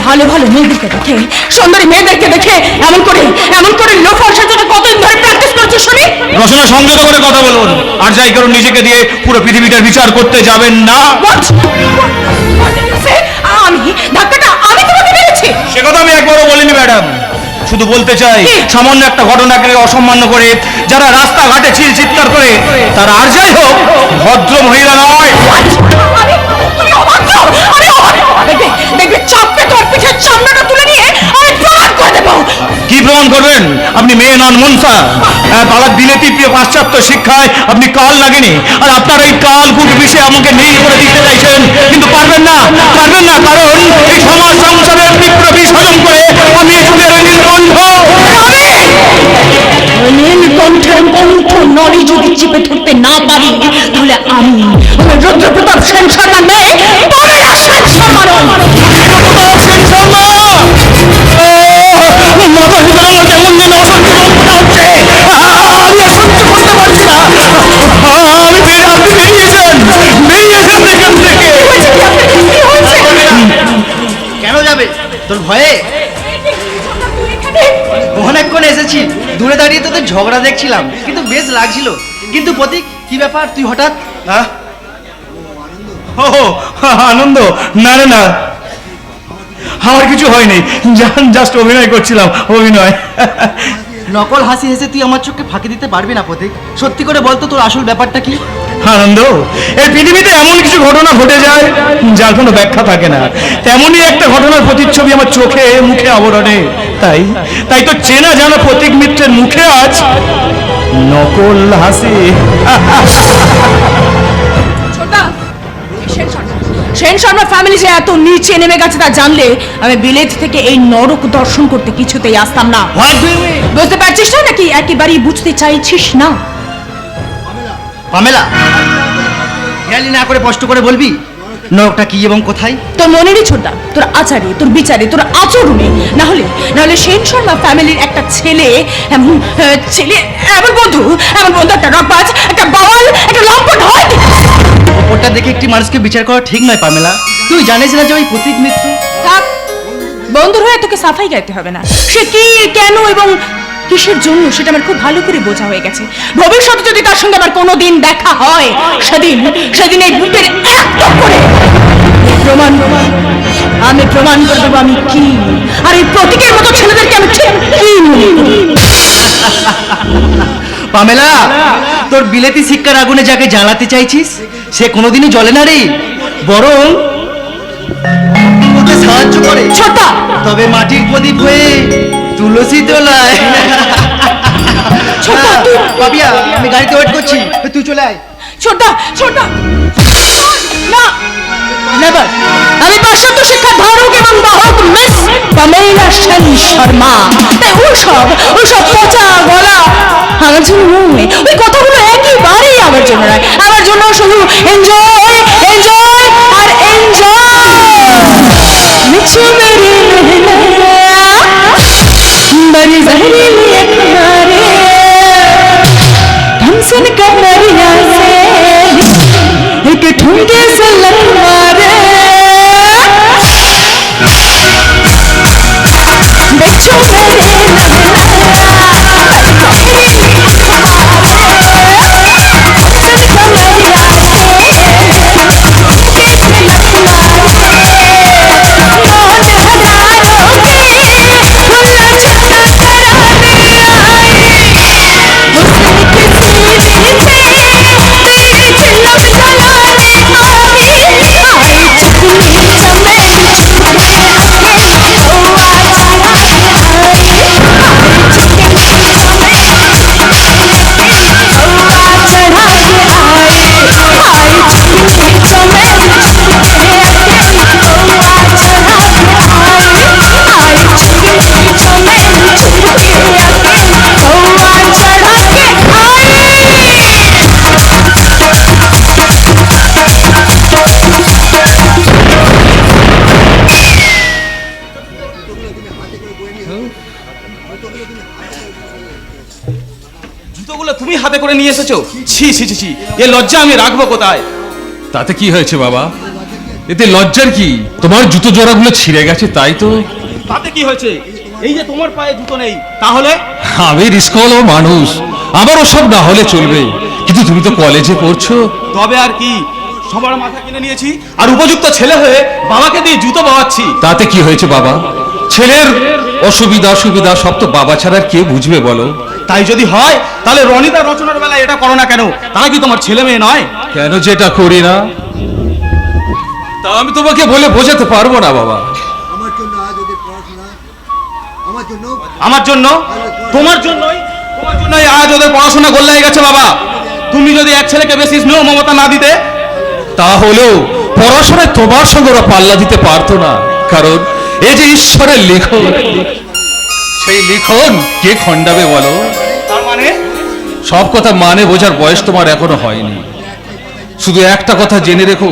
ভালো ভালো মেয়েদেরকে দেখে সুন্দরী মেয়েদেরকে দেখে এমন করে লোফার সাথে কতদিন ধরে প্র্যাকটিস করছো শুনি? রচনা সংযত করে কথা বলুন, আর যাই কারণ নিজেকে দিয়ে পুরো পৃথিবীটার বিচার করতে যাবেন না। What did you say? আমি ধাক্কাটা আমি তোমাকে মেরেছি? সে কথা আমি একবারও বলিনি ম্যাডাম, শুধু বলতে চাই সামান্য একটা ঘটনাকে অসম্মান করে যারা রাস্তাঘাটে চিৎকার করে তারা আর যাই হোক ভদ্র মহিলা নয়। দেখবে চাপে তোর পিঠের চামড়াটা তুলে নিয়ে আমি প্রমাণ করে দেবো। কি প্রমাণ করবেন আপনি মেয়ে নন মনসা? পাড়ার বিলেতি প্রিয় পাশ্চাত্য শিক্ষায় আপনি কাল লাগেনি, আর আপনার এই কাল কুট বিষয়ে আমাকে নীল করে দিতে চাইছেন, কিন্তু পারবেন না, পারবেন না, কারণ এই সমাজ সংসারের তীব্র বিসর্জন করে আমি এই যুগের নীলকণ্ঠ। নীলকণ্ঠের কণ্ঠ নড়ি যদি চিপে ধরতে না পারি, তাহলে আমি রুদ্রপ্রতাপ সেন শর্মা মেয়ে পমেলা সেন শর্মা নই। মাথার ভিতরে আমার কেমন যেন অসহ্য যন্ত্রণা হচ্ছে। আমি আর সহ্য করতে পারছি না। আপনি বেরিয়েছেন, বেরিয়েছেন এখান থেকে। কেন যাবে তোর ভয়ে? অনেকক্ষণ এসেছি, দূরে দাঁড়িয়ে তোদের ঝগড়া দেখছিলাম, কিন্তু বেশ লাগছিল। কিন্তু প্রতীক, কি ব্যাপার তুই হঠাৎ? ও আনন্দ? না না না, আমার কিছু হয়নি, জাস্ট অভিনয় করছিলাম, অভিনয়। নকল হাসি হেসে তুই আমার চোখকে ফাঁকি দিতে পারবি না প্রতীক। সত্যি করে বলতো তোর আসল ব্যাপারটা কি? আনন্দ, এই পৃথিবীতে এমন কিছু ঘটনা ঘটে যায় যার কোনো ব্যাখ্যা থাকে না, তেমনই একটা ঘটনার প্রতিচ্ছবি আমার চোখে মুখে আবরণে। তাই তাই তো চেনা জানা প্রতীক মিত্রের মুখে আজ নকল হাসি। সেন শর্মা ফ্যামিলি যে এত নিচে নেমে গেছে তা জানলে আমি বিলেত থেকে এই নরক দর্শন করতে কিছুতেই আসতাম না। বুঝতে পারছিস না নাকি একেবারেই বুঝতে চাইছিস না? পামেলা, হেয়ালি না করে স্পষ্ট করে বলবি নরকটা কি এবং কোথায়? তোর মনেরই ছোটা, তোর আচারে, তোর বিচারে, তোর আচরণে, না হলে সেন শর্মা ফ্যামিলির একটা ছেলে এমন বন্ধু একটা রকবাজ, একটা বাওয়াল, একটা লম্পট হয়। ওটা দেখে একটি মানুষকে বিচার করা ঠিক নয় পামেলা। তুই জানিস না যে ওই প্রতীক মিত্র? থাক, বন্ধুর হয়ে তোকে সাফাই গাইতে হবে না। সে কি, কেন এবং কিসের জন্য সেটা আমার খুব ভালো করে বোঝা হয়ে গেছে। ভবিষ্যতে যদি তার সঙ্গে আমার কোনোদিন দেখা হয়, সেদিন এই বুকের এক করে আমি প্রমাণ করে দেবো আমি কি, আর এই প্রতীকের মতো ছেলেদেরকে আমি ঠিক কি মনে করি। পামেলা, তোর বিলেতি শিক্ষার আগুনে যাকে জ্বালাতে চাইছিস সে কোনোদিনই জ্বলে না রে, বরং তোকে সাহায্য করে। ছোটা, তবে মাটির প্রদীপ হয়ে তুলসী তোলায়। পাপিয়া, আমি গাড়িতে ওয়েট করছি, তুই চলে আয়। ছোটা না, নেভার। আমি পাশ্চাত্য শিক্ষার ধারক এবং বাহক মিস পামেলা সেন শর্মা। তাই ওসব পচা গলা আমার জন্য নয়, ওই কথাগুলো একেবারেই আমার জন্য নয়। আমার জন্য শুধু এনজয় আর এনজয়। মিছো মেরে बड़ी जहरीली अखबारें हम सुन कर दरिया से एक ठुमके से लग मारे। बच्चों জুতোগুলো তুমি হাতে করে নিয়ে এসেছো? ছি ছি ছি ছি, এ লজ্জা আমি রাখবো কোথায়? তাতে কি হয়েছে বাবা, এতে লজ্জার কি? তোমার জুতো জোড়াগুলো ছিঁড়ে গেছে তাই তো। তাতে কি হয়েছে? এই যে তোমার পায়ে জুতো নেই, তাহলে? আমি রিস্কল মানুষ, আমার ওসব না হলে চলবে, কিন্তু তুমি তো কলেজে পড়ছো। তবে আর কি, সবার মাথা কিনে নিয়েছি, আর উপযুক্ত ছেলে হয়ে বাবাকে দিয়ে জুতো বাওয়াচ্ছি। তাতে কি হয়েছে বাবা? ছেলের অসুবিধা সুবিধা সব তো বাবা ছাড়া কে বুঝবে বলো? তাই যদি হয় তাহলে রনিতা রচনার বেলায় এটা করো না কেন? তারা কি তোমার ছেলে মেয়ে নয়? কেন যেটা করি না তা আমি তোমাকে বলে বোঝাতে পারবো না বাবা। আমার জন্য আজ ওদের পড়াশোনা, আমার আমার জন্য, তোমার জন্যই আজ ওদের পড়াশোনা গোল্লায় গেছে বাবা। তুমি যদি এক ছেলেকে বেশি স্নেহ মমতা না দিতে, তাহলেও পড়াশোনায় তোমার সঙ্গে ওরা পাল্লা দিতে পারতো না। কারণ এই যে ঈশ্বরের লিখন, সেই লিখন কে খণ্ডাবে বলো? তার মানে সব কথা মানে বোঝার বয়স তোমার এখনো হয়নি। শুধু একটা কথা জেনে রেখো,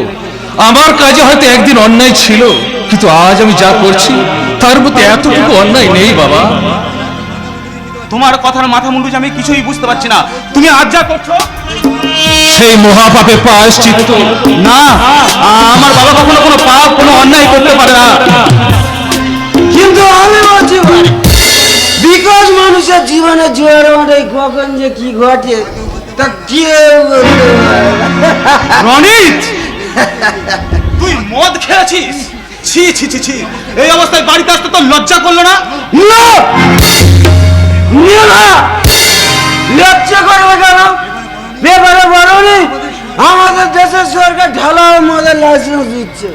আমার কাজে হয়তো একদিন অন্যায় ছিল, কিন্তু আজ আমি যা করছি তার মধ্যে এতটুকু অন্যায় নেই বাবা। তোমার কথার মাথা মুন্ডু আমি কিছুই বুঝতে পারছি না। তুমি আজ যা করছো সেই মহাপাপে প্রায়শ্চিত্ত না। আমার বাবা কখনো কোনো পাপ, কোনো অন্যায় করতে পারে না। কিন্তু আমি বলছি বিকজ মানুষের জীবনে জোয়ার ওঠে, কখন যে কি ঘটে তা কেউ বলতে পারে না। রনিত, তুই মদ খেয়েছিস? ছি ছি ছি ছি, এই অবস্থায় বাড়িতে আসতে তো লজ্জা করলো না? লজ্জা করবে কেন? ব্যাপারে বলনি আমাদের দেশের সরকার ঢালাও মদের লাইসেন্স দিচ্ছে,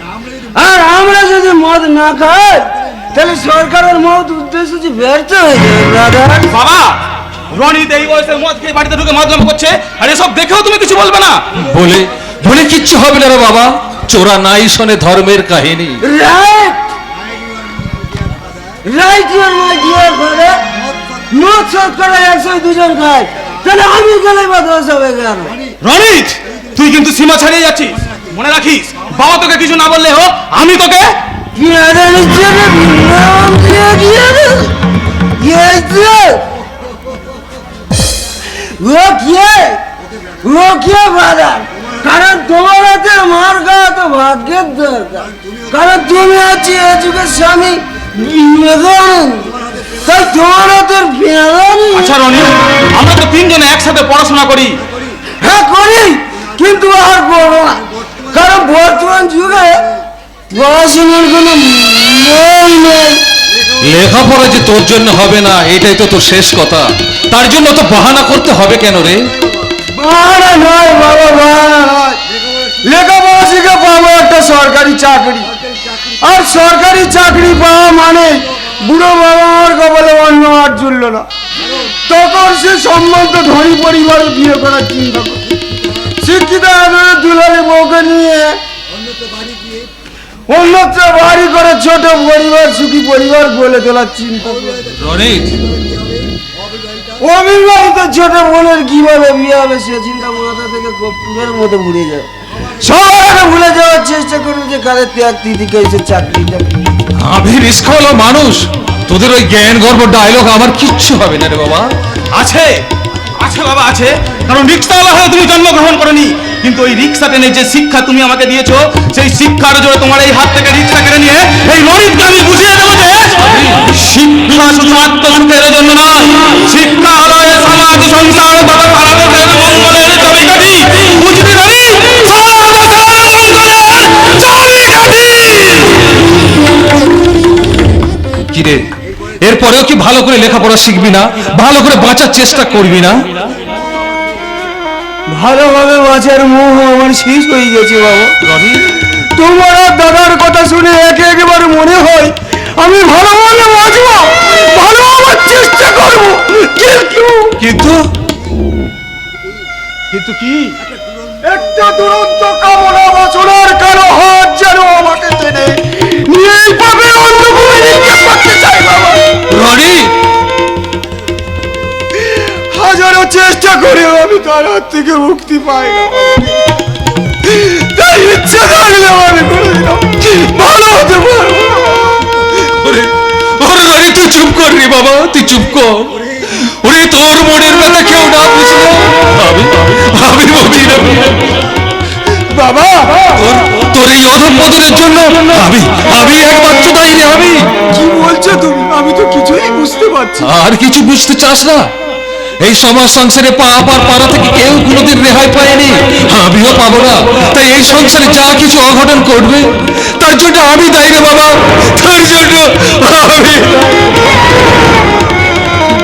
আর আমরা যদি মদ না খাই তাহলে সরকারের মদ উদ্দেশ্য যে ব্যর্থ হয়ে যাবে ব্রাদার। বাবা, রনিত এই বয়সে মদ খেয়ে বাড়িতে ঢুকে মাদলাম করছে, আর এসব দেখেও তুমি কিছু বলবে না? বলে বলে কিচ্ছু হবে না রে বাবা। চোরা নাই শোনে ধর্মের কাহিনী। Right right your my dear father. মদ শতকরা 102 জন খায়, তাহলে আমি গেলে বা দোষ হবে কেন? রনিত, তুই কিন্তু সীমা ছাড়িয়ে যাচ্ছিস। মনে রাখিস, বাবা তোকে কিছু না বললে হোক, আমি তোকে কারণ তোমার হাতে মার খাওয়া তো ভাগ্যের দরকার, কারণ তুমি হচ্ছে এ যুগের স্বামী বিবেকানন্দ, তাই তোমার হাতের বেদানি। আচ্ছা রনিত, আমরা তো তিনজনে একসাথে পড়াশোনা করি। হ্যাঁ করি, কিন্তু আর করবো না, কারণ বর্তমান যুগে পড়াশোনার কোনো মূল নেই। লেখাপড়া যে তোর জন্য হবে না, এটাই তো তোর শেষ কথা। তার জন্য তো বাহানা করতে হবে কেন রে? বাহানা নয় বাবা, বাহানা নয়। লেখাপড়া শিখে পাবো একটা সরকারি চাকরি, আর সরকারি চাকরি পাওয়া মানে বুড়ো বাবা মার কপালে অন্য আর জুড়ল না, তখন সে সম্বন্ধ ধনী পরিবারে বিয়ে করার চিন্তা করে। শিক্ষিত আদরের দুলালি বউকে নিয়ে অন্যত্র বাড়ি করে ছোট পরিবার, সুখী পরিবার বলে তোলার চিন্তা করে। রনিত, অবিবাহিত ছোট বোনের কিভাবে বিয়ে হবে সে চিন্তা মাথা থেকে কর্পূরের মতো ঘুরে যায়। সবার ভুলে যাওয়ার চেষ্টা করবে যে কাদের ত্যাগ তিথিকে এসে চাকরিটা। আমি রিস্কা হলো মানুষ, তোদের ওই জ্ঞান গর্ব ডায়লগ আমার কিচ্ছু হবে না রে বাবা। আছে আছে বাবা আছে, কারণ রিক্সাওয়ালা হয়ে তুমি জন্মগ্রহণ করনি, কিন্তু ওই রিক্সা টেনে যে শিক্ষা তুমি আমাকে দিয়েছো, সেই শিক্ষার জোরে তোমার এই হাত থেকে রিক্সা কেড়ে নিয়ে এই রনিতকে আমি বুঝিয়ে দেবো যে শিক্ষা শুধু আত্মসুখের জন্য না, শিক্ষা হলো এই সমাজ সংসার তথা ভারতের মঙ্গলের চাবিকাঠি। বুঝলি রনিত? কিরে, এরপরেও কি ভালো করে লেখাপড়া শিখবি না? ভালো করে বাঁচার চেষ্টা করবি না? ভালোভাবে বাঁচার মোহ আমার শেষ হয়ে গেছে বাবা। তোমার আর দাদার কথা শুনে একে একেবারে মনে হয় আমি ভালোভাবে বাঁচবো, ভালো হওয়ার চেষ্টা করবো, কিন্তু কি একটা দুরন্ত কামনা বাঁচনার কারো হাত যেন আমাকে টেনে নিয়ে এই পাপের অন্ধকারে নিক্ষেপ করতে চাই বাবা। রনি, হাজারো চেষ্টা করেও আমি তার হাত থেকে মুক্তি পাই না, তাই ইচ্ছা থাকলেও আমি কোনোদিনও ভালো হতে পারবো না। ওরে রনি, তুই চুপ কর রে বাবা, তুই চুপ কর। ওরে তোর মনের কথা কেউ না বুঝলো আমি বুঝি না বাবা। তোর এই অধঃপতনের জন্য আমি একমাত্র দায়ী রে। আমি কি বলছো তুমি? আমি তো কিছুই বুঝতে পারছি। আর কিছু বুঝতে চাস না? এই সমাজ সংসারে পাপ আর পাড়া থেকে কেউ কোনোদিন রেহাই পায়নি, আমিও পাবো না। তাই এই সংসারে যা কিছু অঘটন করবে তার জন্য আমি দায়ী রে বাবা, তার জন্য আমি।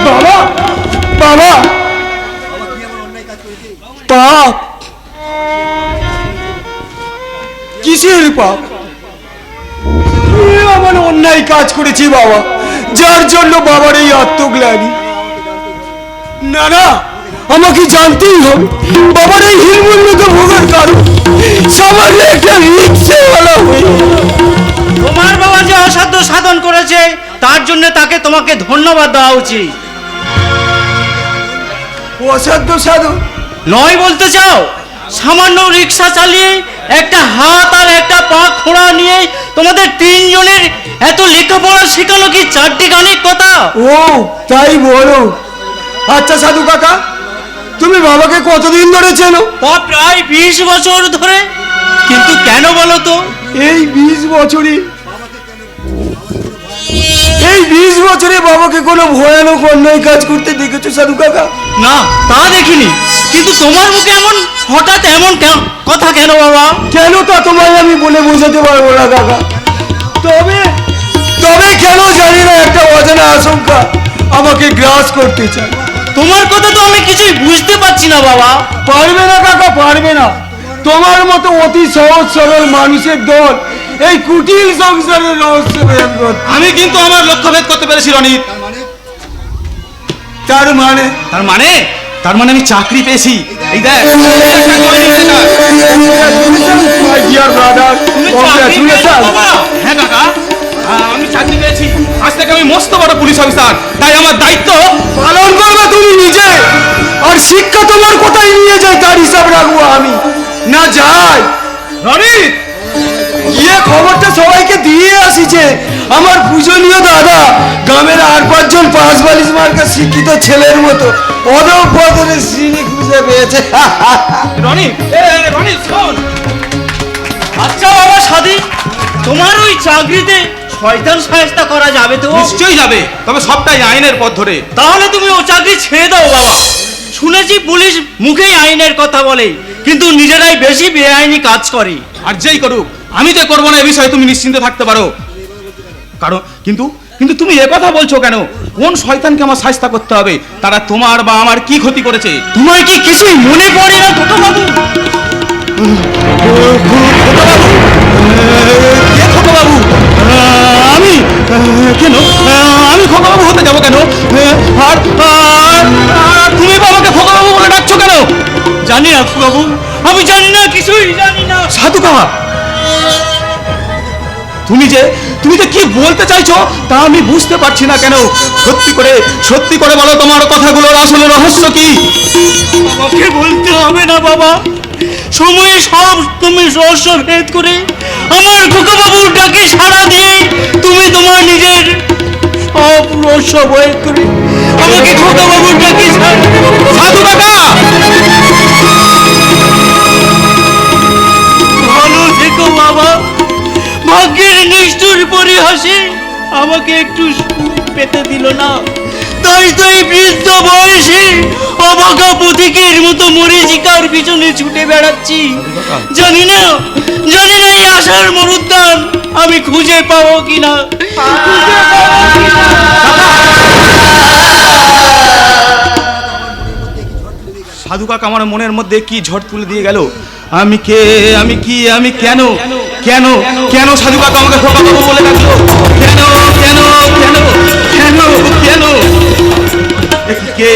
বাবা বাবা, পাপ কিসের পাপ? আমার অন্যায় কাজ করেছি বাবা, যার জন্য বাবার এই আত্মগ্লানি। না না, আমাকে জানতেই হবে বাবার এই হীনমন্যতা ভোগের কারণ সামান্য একটা রিক্সাওয়ালা হয়ে। তোমার বাবা যে অসাধ্য সাধন করেছে তার জন্য তাকে তোমাকে ধন্যবাদ দেওয়া উচিত। অসাধ্য সাধন নয় বলতে চাও? সামান্য রিক্সা চালিয়ে একটা হাত আর একটা পা খোঁড়া নিয়ে তোমাদের তিনজনের এত লেখাপড়া শেখানো কি চারটি গানের কথা? ও তাই বলো। আচ্ছা সাধু কাকা, তুমি বাবাকে কতদিন ধরে চেনো? তা প্রায় 20 বছর ধরে। কিন্তু কেন বলো তো? এই 20 বছরে বাবাকে কোনো ভয়ানক অন্যায় কাজ করতে দেখেছো সাধু কাকা? না, তা দেখিনি। কিন্তু তোমার মুখে এমন হঠাৎ এমন কথা কেন বাবা? কেন তা তোমায় আমি বলে বোঝাতে পারবো না কাকা। তবে তবে কেন জানি না একটা অজানা আশঙ্কা আমাকে গ্রাস করতে চায়। তোমার কথা তো আমি কিছুই বুঝতে পারছি না বাবা। পারবে না কাকা, পারবে না। তোমার মতো অতি সহজ সরল মানুষের দল এই কুটির সংসারের রহস্য ভেদ করতে। আমি কিন্তু আমার লক্ষ্য ভেদ করতে পেরেছি রনিত। তার মানে তার মানে আমি চাকরি পেয়েছি। এই দেখ, My dear brother, congratulations. হ্যাঁ কাকা, আমি চাকরি পেয়েছি। আজ থেকে আমি মস্ত বড় পুলিশ অফিসার। তাই আমার দায়িত্ব পালন করবে তুমি নিজে, আর শিক্ষা তোমার কোথায় নিয়ে যায় তার হিসাব রাখবো আমি। না যাই রনিত, গিয়ে খবরটা সবাইকে দিয়ে আসিছে আমার পূজনীয় দাদা গ্রামের আর 5 জন 5 বালিশ মার্কা শিক্ষিত ছেলের মতো অধপতনের শ্রেণী খুঁজে পেয়েছে। রনিত, রনিত শোন। আচ্ছা বাবা সাদি, তোমার ওই চাকরিতে শয়তান সায়স্তা করা যাবে তো? নিশ্চয়ই যাবে, তবে সবটাই আইনের পথ ধরে। তাহলে তুমি ও চাকরি ছেড়ে দাও বাবা। শুনেছি পুলিশ মুখেই আইনের কথা বলে, কিন্তু নিজেরাই বেশি বেআইনি কাজ করে। আর যেই করুক, আমি যে করবো না এ বিষয়ে তুমি নিশ্চিন্তে থাকতে পারো। কারণ কিন্তু তুমি কথা বলছো কেন? কোন শয়তানকে আমার শাস্তা করতে হবে? তারা তোমার বা আমার কি ক্ষতি করেছে? তোমার কি কিছুই মনে পড়ে না ছোট বাবু? খোকাবাবু, আমি কেন? আমি খোকাবাবু হতে যাবো কেন? আর তুমি বাবাকে খোকাবাবু বলে ডাকছো কেন? জানি না বাবু, আমি জানি না, কিছুই জানি না। সাধু কাকা, তুমি যে কি বলতে চাইছো তা আমি বুঝতে পারছি না কেন। সত্যি করে বলো, তোমার কথাগুলোর আসলে রহস্য কি? আমাকে বলতে হবে না বাবা, সময়ে সব তুমি রহস্য ভেদ করে আমার খোকাবাবুর ডাকে সাড়া দিয়ে তুমি তোমার নিজের সব রহস্য ভেদ করে আমাকে খোকাবাবুর ডাকে সাধু কাকা, ভালো থেকো বাবা। ভাগ্যের নিষ্ঠুর পরিহাসে আমাকে একটু সুখ পেতে দিল না, তাই তো এই বৃদ্ধ বয়সে অবাকা পথিকের মতো মরীচিকার পিছনে ছুটে বেড়াচ্ছি। জানি না এই আশার মরুদ্যান আমি খুঁজে পাবো কিনা। সাধু কাকা আমার মনের মধ্যে কি ঝড় তুলে দিয়ে গেল। আমি কে, আমি কেন কেন কেন সাধু কাকা আমাকে খোকাবাবু বলে ডাকলো? কেন কেন কেন কেন কেন কে?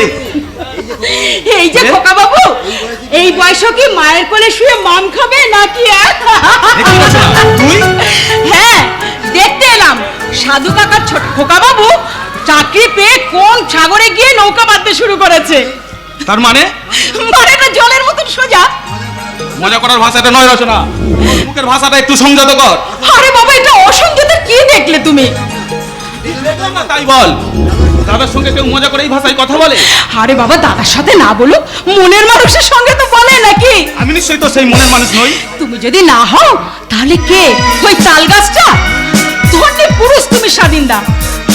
এই যে খোকা বাবু, এই বয়সে কি মায়ের কোলে শুয়ে মাম খাবে নাকি? তুই? হ্যাঁ, দেখতে এলাম সাধু কাকার ছোট খোকা বাবু চাকরি পেয়ে কোন সাগরে গিয়ে নৌকা বাঁধতে শুরু করেছে। তার মানে মানেটা জলের মতন সোজা। মজা করার ভাষাটা নয় রচনা, মুখের ভাষাটা একটু সংযত কর। আরে বাবা, এটা অসংযত কি দেখলে তুমি? দেখলাম না তাই বল। দাদার সঙ্গে কেউ মজা করে এই ভাষায় কথা বলে? আরে বাবা, দাদার সাথে না বলো, মনের মানুষের সঙ্গে তো বলে নাকি? আমি নিশ্চয়ই তো সেই মনের মানুষ নই। তুমি যদি না হও তাহলে কে? ওই তাল গাছটা? ধরতে পুরুষ তুমি স্বাধীনদা।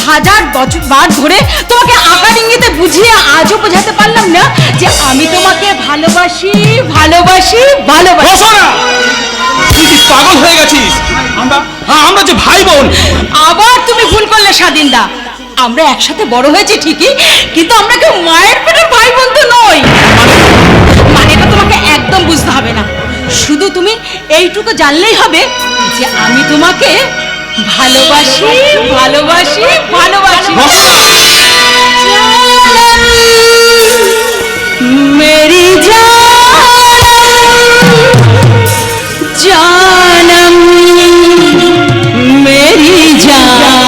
1000 বছর বাদ ধরে তোমাকে আকার ইঙ্গিতে বুঝিয়ে আজও বোঝাতে পারলাম না যে আমি তোমাকে ভালোবাসি ভালোবাসি ভালোবাসি। তুই কি পাগল হয়ে গেছিস? আমরা যে ভাই বোন। আবার তুমি ভুল করলে স্বাধীনদা। আমরা একসাথে বড় হয়েছি ঠিকই, কিন্তু আমরা কেউ মায়ের পেটের ভাই বোন তো নই। মানেটা তোমাকে একদম বুঝতে হবে না, শুধু তুমি এইটুকু জানলেই হবে যে আমি তোমাকে ভালোবাসি ভালোবাসি ভালোবাসি मेरी जानम मेरी जानम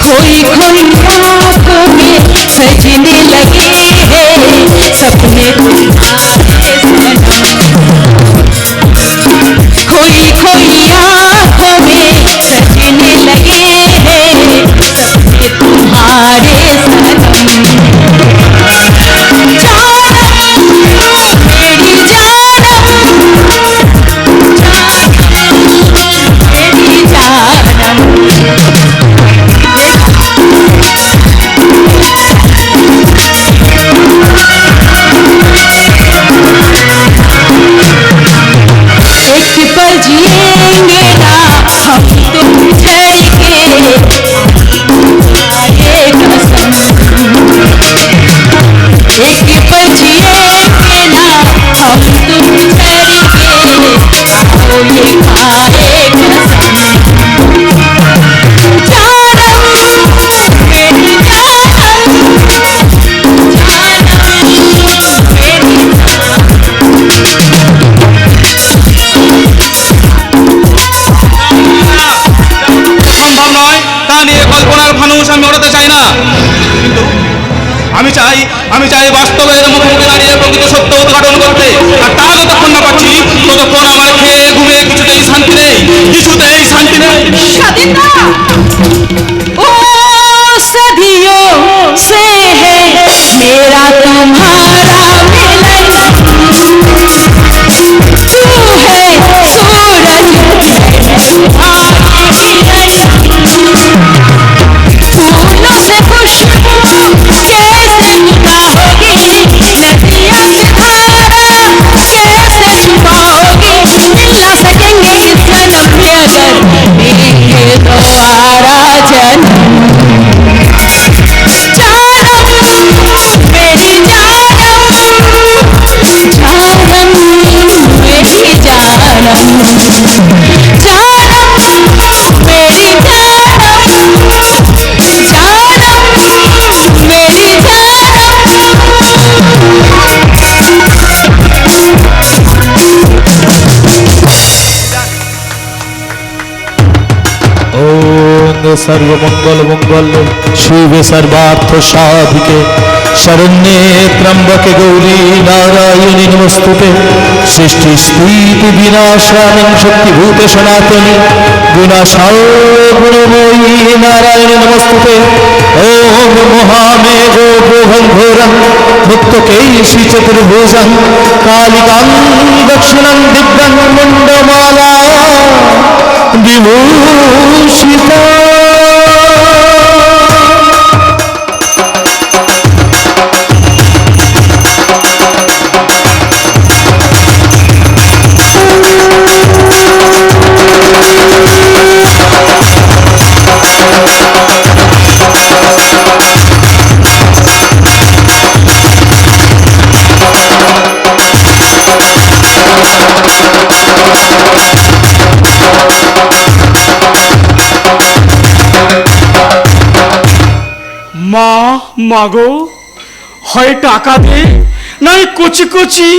खोई खोई आँखों में सजने लगे हैं सपने तुम्हारे सनम खोई खोई आँखों में सजने लगे हैं सपने तुम्हारे सनम जानम मेरी जानम मेरी जानम एक पल जिएंगे ना हम तुम चलेंगे आगे कसम एक पल जिएंगे ना हम तुम चलेंगे आओ ये खाए कसम जानम मेरी जानम সম্ভব নয় তা নিয়ে কল্পনার ফানুষ আমি ওড়াতে চাই না, কিন্তু আমি চাই বাস্তবের মুখোমুখি দাঁড়িয়ে প্রকৃত সত্য উদ্ঘাটন করতে। আর তা যতক্ষণ না পাচ্ছি ততক্ষণ আমার খেয়ে ঘুমিয়ে কিছুতেই শান্তি নেই, কিছুতেই শান্তি নেই। स्वाधीनता ओ सदियों से है मेरा तुम्हारा मिलन तू है सूरज तुम्हारी किरण फूलों से खुशबू कैसे जुदा होगी नदियाँ से धारा कैसे छुपाओगी मिल ना सकेंगे इस जन्म में अगर देखे दोबारा जन्म जानम मेरी जानम जानम मेरी जानम जानम मेरी जानम जानम मेरी ओम सर्वमंगल मंगल शिव सर्वार्थ साधिके शरण्ये त्र्यंबके गौरी नारायणी नमस्तुते सृष्टि स्थिति विनाशानं शक्तिभूते सनातनी गुणाशाय गुणमयी नारायणी नमस्तुते ओम महामेघो घोरं मुक्तकेशी चतुर्भुजं कालिकां दक्षिणं दिग्गं मुण्डमाला विभूषिता মা মাগো হয় টাকা দে নাই কচি কচি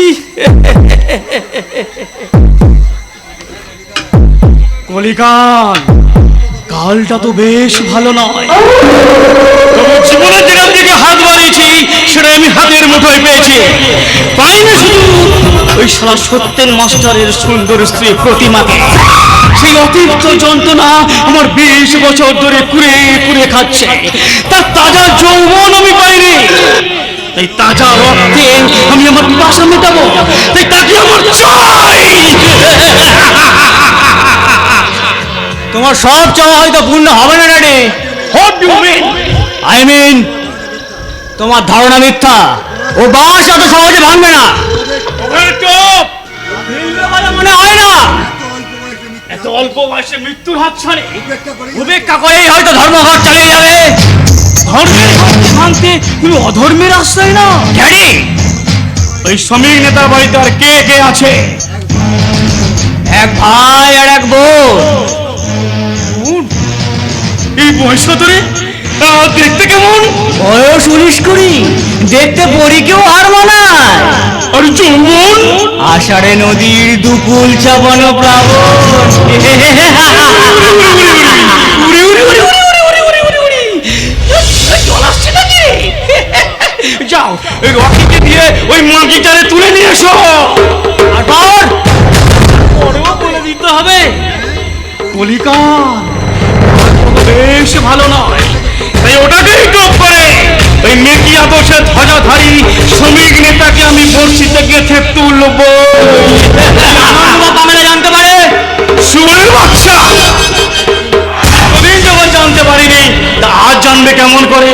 কলিকান কালটা তো বেশ ভালো নয়, তবু জীবনে যেখান থেকে হাত বাড়িয়েছি সেটা আমি হাতের মুঠোয় পেয়েছি। পাইনি শুধু ওই শালা সত্যেন মাস্টারের সুন্দর স্ত্রী প্রতিমাকে, সেই অতিরিক্ত যন্ত্রণা আমার 20 বছর ধরে কুড়ে কুড়ে খাচ্ছে। তার তাজা যৌবন আমি পাইনি, তাই তাজা রক্তে আমি আমার পিপাসা মেটাবো, তাই তাকে আমার চাই। তোমার সব চাওয়া হয়তো পূর্ণ হবে না daddy. What do you mean? I mean তোমার ধারণা মিথ্যা, ও বাস এত সহজে ভাঙবে না। চুপ! মনে হয় না এত অল্প বয়সে মৃত্যুর হাত ছাড়ে উপেক্ষা করেই হয়তো ধর্মঘট চালিয়ে যাবে। ধর্মের সঙ্গে ভাঙতে তুমি অধর্মের আশ্রয় না। ড্যাডি, ওই শ্রমিক নেতার বাড়িতে আর কে কে আছে? এক ভাই আর এক বোন। এই বয়স ধরে দেখতে কেমন? বয়স 19-20, দেখতে পরি কেউ আর মানায়। আর যৌবন? আষাঢ়ে নদীর দুকুল চাপানো প্লাবন। যাও ওই রকিকে দিয়ে ওই মাটিটারে তুলে নিয়ে এসো। আর পর পরেও বলে দিতে হবে, কলিকা বেশ ভালো নয়, তাই ওটাকেই টপ করে ওই মেকি আদর্শের ধ্বজাধারী শ্রমিক নেতাকে আমি বর্ষিতে গেছে তুলব। আমরা জানতে পারে শুয়োরের বাচ্চা, এতদিন যখন জানতে পারিনি তা আজ জানবে কেমন করে?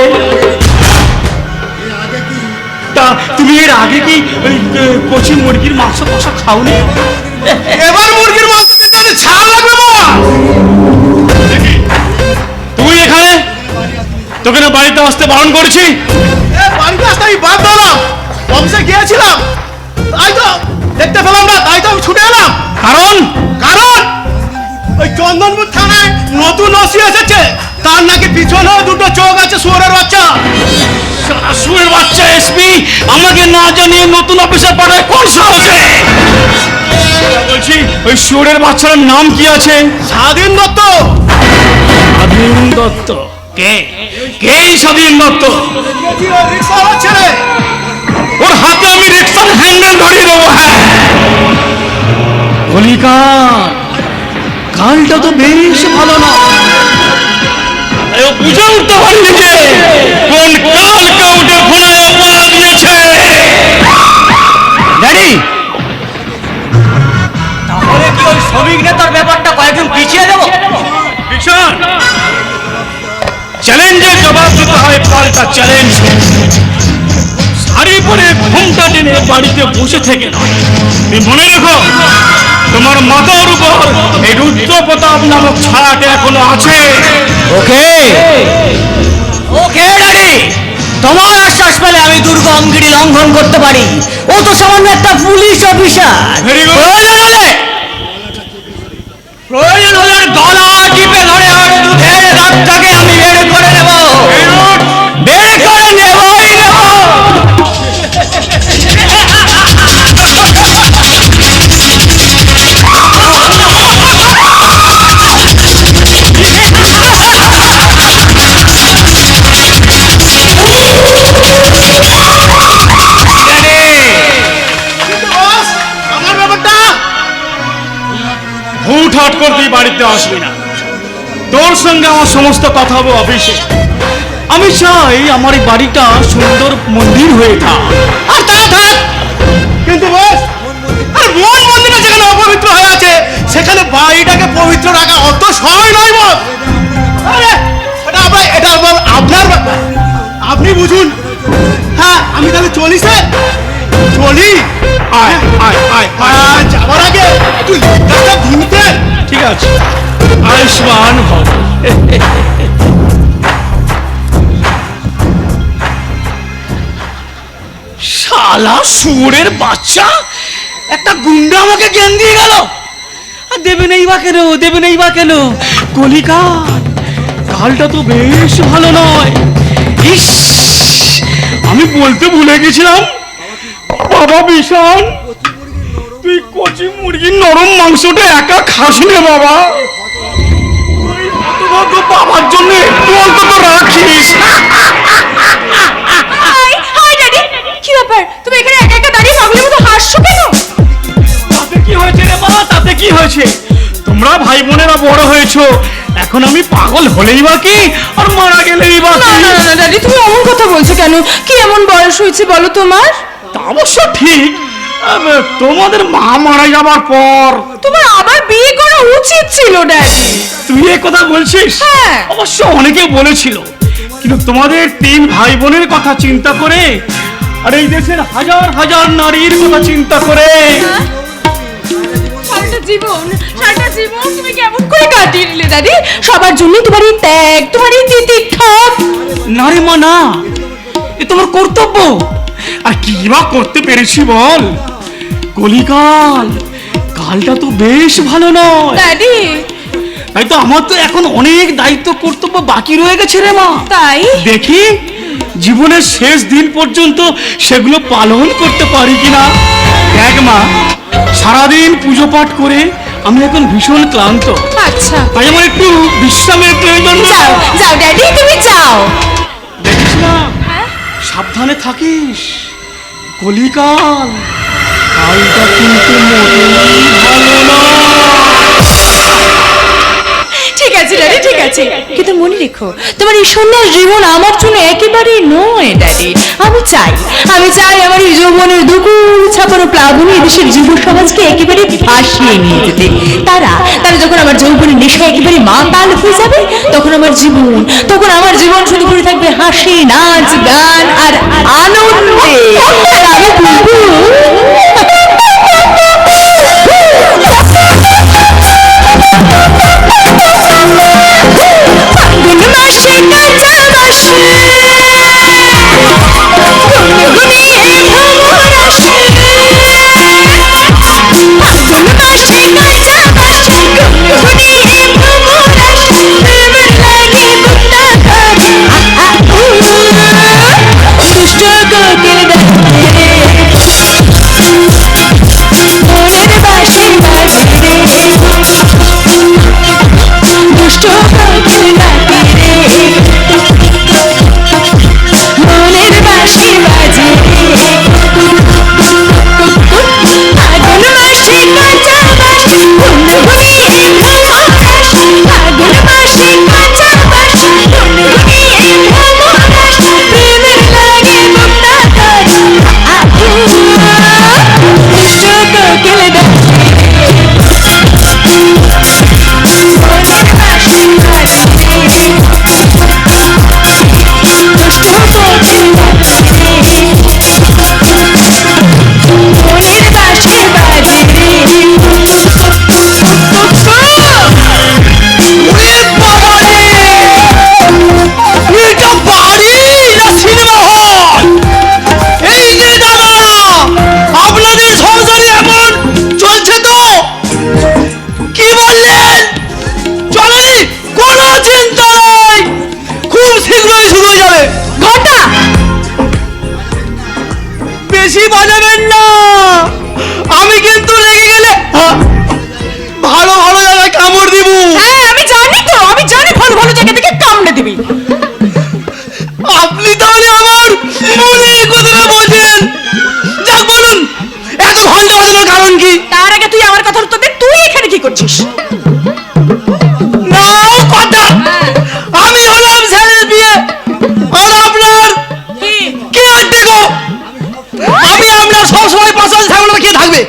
তা তুমি এর আগে কি ওই কচি মুরগির মাংস কষা খাওনি? এবার মুরগির মাংস দিতে ছাড় লাগবে মা। তুই এখানে, তোকে না বাড়িতে আসতে বারণ করেছি। বাড়িতে আসতে আমি বাদ দিলাম, অফিসে গিয়েছিলাম, তাই তো দেখতে পেলাম না, তাই তো আমি ছুটে এলাম। কারণ ওই চন্দনপুর থানায় নতুন ওসি এসেছে, তার নাকি পিছনেও দুটো চোখ আছে শুয়োরের বাচ্চা। শুয়োরের বাচ্চা এসপি আমাকে না জানিয়ে নতুন অফিসার পাঠায় কোন সাহসে? বলছি ওই শুয়োরের বাচ্চার নাম কি আছে? স্বাধীন দত্ত। স্বাধীন দত্ত? কে কে এই স্বাধীন দত্ত? রিক্সাওয়ালা ছেলে, ওর হাতে আমি রিক্সার হ্যান্ডেল ধরিয়ে দেবো। হ্যাঁ, কলিকা কালটা তো বেশ ভালো না, বুঝে উঠতে পারিনি যে কোন কালকে উঠে ঘোড়ায় পা দিয়েছে। ড্যাডি, তাহলে কি ওই শ্রমিক নেতার ব্যাপারটা কয়েকদিন পিছিয়ে দেবো? ভীষণ চ্যালেঞ্জের জবাব দিতে হয়, পাল্টা চ্যালেঞ্জ। শাড়ি পরে ঘুমটা টেনে বাড়িতে বসে থেকে নয়। তুমি মনে রেখো, তোমার মাথার উপর এই রুদ্র প্রতাপ নামক ছায়াটা এখনো আছে। ওকে ওকে ড্যাডি, তোমার আশ্বাস পেলে আমি দুর্গমগিরি লঙ্ঘন করতে পারি। ও তো সামান্য একটা পুলিশ অফিসার। Very good. প্রয়োজন হলে গলা টিপে ধরে আর দুধের রাতটাকে আমি বের করে নেব, বের করে নেবই নেব। আমার ব্যাপারটা হুটহাট করতেই বাড়িতে আসবি না, তোর সঙ্গে আমার সমস্ত কথা হবে অফিসে। আমি চাই আমার এই বাড়িটা সুন্দর মন্দির হয়ে থাক। আর তা থাক, কিন্তু বস, আর মন মন্দিরটা যেখানে অপবিত্র হয়ে আছে সেখানে বাড়িটাকে পবিত্র রাখা অত সহজ নয় বস। আরে এটা আপনার ব্যাপার, আপনি বুঝুন। হ্যাঁ, আমি তাহলে চলি স্যার, চলি। আয় আয় আয় আয়, যাবার আগে একটু লেখাটা দিতে। ঠিক আছে, আয়ুষ্মান ভব। শালা শুয়োরের বাচ্চা, একটা গুন্ডা আমাকে জ্ঞান দিয়ে গেল। আর দেবে নেই বা কেন, দেবে নেই বা কেন? কলিকা কালটা তো বেশ ভালো নয়। ইস, আমি বলতে ভুলে গেছিলাম, বাবা বিশাল, তুই কচি মুরগির নরম মাংসটা একা খাস নে বাবা। ওই হতভাগ্য বাবার জন্য একটু অন্তত রাখিস। হাই ড্যাডি, কি ব্যাপার? তুমি এখানে একা একা দাঁড়িয়ে পাগলের মতো হাসছো কেন? তাতে কি হয়েছে রে মা, তাতে কি হয়েছে? তোমরা ভাই বোনেরা বড় হয়েছো, এখন আমি পাগল হলেই বা কি, আর মারা গেলেই বা কি? না ড্যাডি, তুমি অমন কথা বলছো কেন? কি এমন বয়স হয়েছে বলো তোমার? তা অবশ্য ঠিক, তোমাদের মা মারা যাবার পর তোমার আবার বিয়ে করা উচিত ছিল ড্যাডি। তুই এ কথা বলছিস? হ্যাঁ। অবশ্য অনেকে বলেছিল, কিন্তু তোমাদের 3 ভাই বোনের কথা চিন্তা করে আর এই দেশের হাজার হাজার নারীর কথা চিন্তা করে একটা সারাটা জীবন তুমি কেমন করে কাটিয়ে নিলে দাদি? সবার জন্য তোমার এই ত্যাগ, তোমার এই তিতিক্ষা। না রে মা না, এ তোমার কর্তব্য। আর কি বা করতে পেরেছি বল? কলিকাল, কালটা তো বেশ ভালো নয় দাদি। তাই তো আমার তো এখন অনেক দায়িত্ব কর্তব্য বাকি রয়ে গেছে রে মা। তাই দেখি জীবনের শেষ দিন পর্যন্ত সেগুলো পালন করতে পারি কিনা। দেখ মা, সারাদিন পুজো পাঠ করে আমি এখন ভীষণ ক্লান্ত। আচ্ছা, তাই আমার একটু বিশ্রামের প্রয়োজন। যাও যাও ড্যাডি, তুমি যাও। দেখিস না, সাবধানে থাকিস। কলিকাল, কালটা কিন্তু মোটেই ভালো না। ঠিক আছে ড্যাডি, ঠিক আছে, কিন্তু মনে রেখো তোমার এই সন্ন্যাস জীবন আমার জন্য একেবারেই নয় ড্যাডি। আমি চাই আমার এই যৌবনের দুকুল ছাপানো প্লাবনী দেশের যুব সমাজকে একেবারে ভাসিয়ে নিয়ে যেতে। তারা যখন আমার যৌবনের নেশা একেবারে মাতাল হয়ে যাবে, তখন আমার জীবন শুধু করে থাকবে হাসি, নাচ, গান আর আনন্দে। আর আমি বলবো বেশি বাজাবেন না, আমি কিন্তু রেগে গেলে ভালো জায়গায় কামড় দিব। হ্যাঁ আমি জানি তো, আমি জানি ভালো জায়গা থেকে কামড়ে দিবি। আপনি তাহলে আমার মনের কথাটা বলছেন। যাক বলুন, এত ঘন্টা বাজানোর কারণ কি? তার আগে তুই আমার কথার উত্তর দে, তুই এখানে কি করছিস? নাও কথা, আমি হলাম ছেলের বিয়ে আর আপনার কে আনতে গো? আমি আপনার সবসময় পাশাল ছাগলটা কে থাকবে?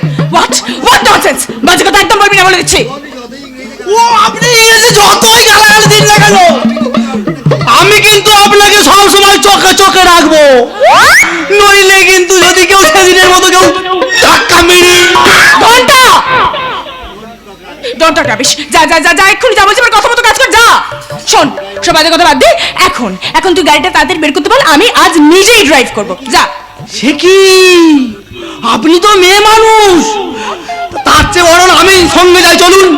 হোয়াট ননসেন্স, বাজে কথা একদম বলবি না বলে দিচ্ছি। ও আপনি ইংরেজি যতই গালাগালি দিন না কেন, আমি কিন্তু আপনাকে সবসময় চোখে রাখবো। নইলে কিন্তু যদি কেউ সেদিনের মতো কেউ ধাক্কা মেরে ঘন্টা ডোন্ট টক রাবিশ। যা যা যা যা, এক্ষুনি যা বলছি আমার কথা মতো কাজ কর, যা। শোন, সব বাজে কথা বাদ দে। এখন তুই গাড়িটা তাড়াতাড়ি বের করতে বল, আমি আজ নিজেই ড্রাইভ করব। যা। সে কি, আপনি তো মেয়ে মানুষ, তার চেয়ে বরং আমি সঙ্গে যাই, চলুন।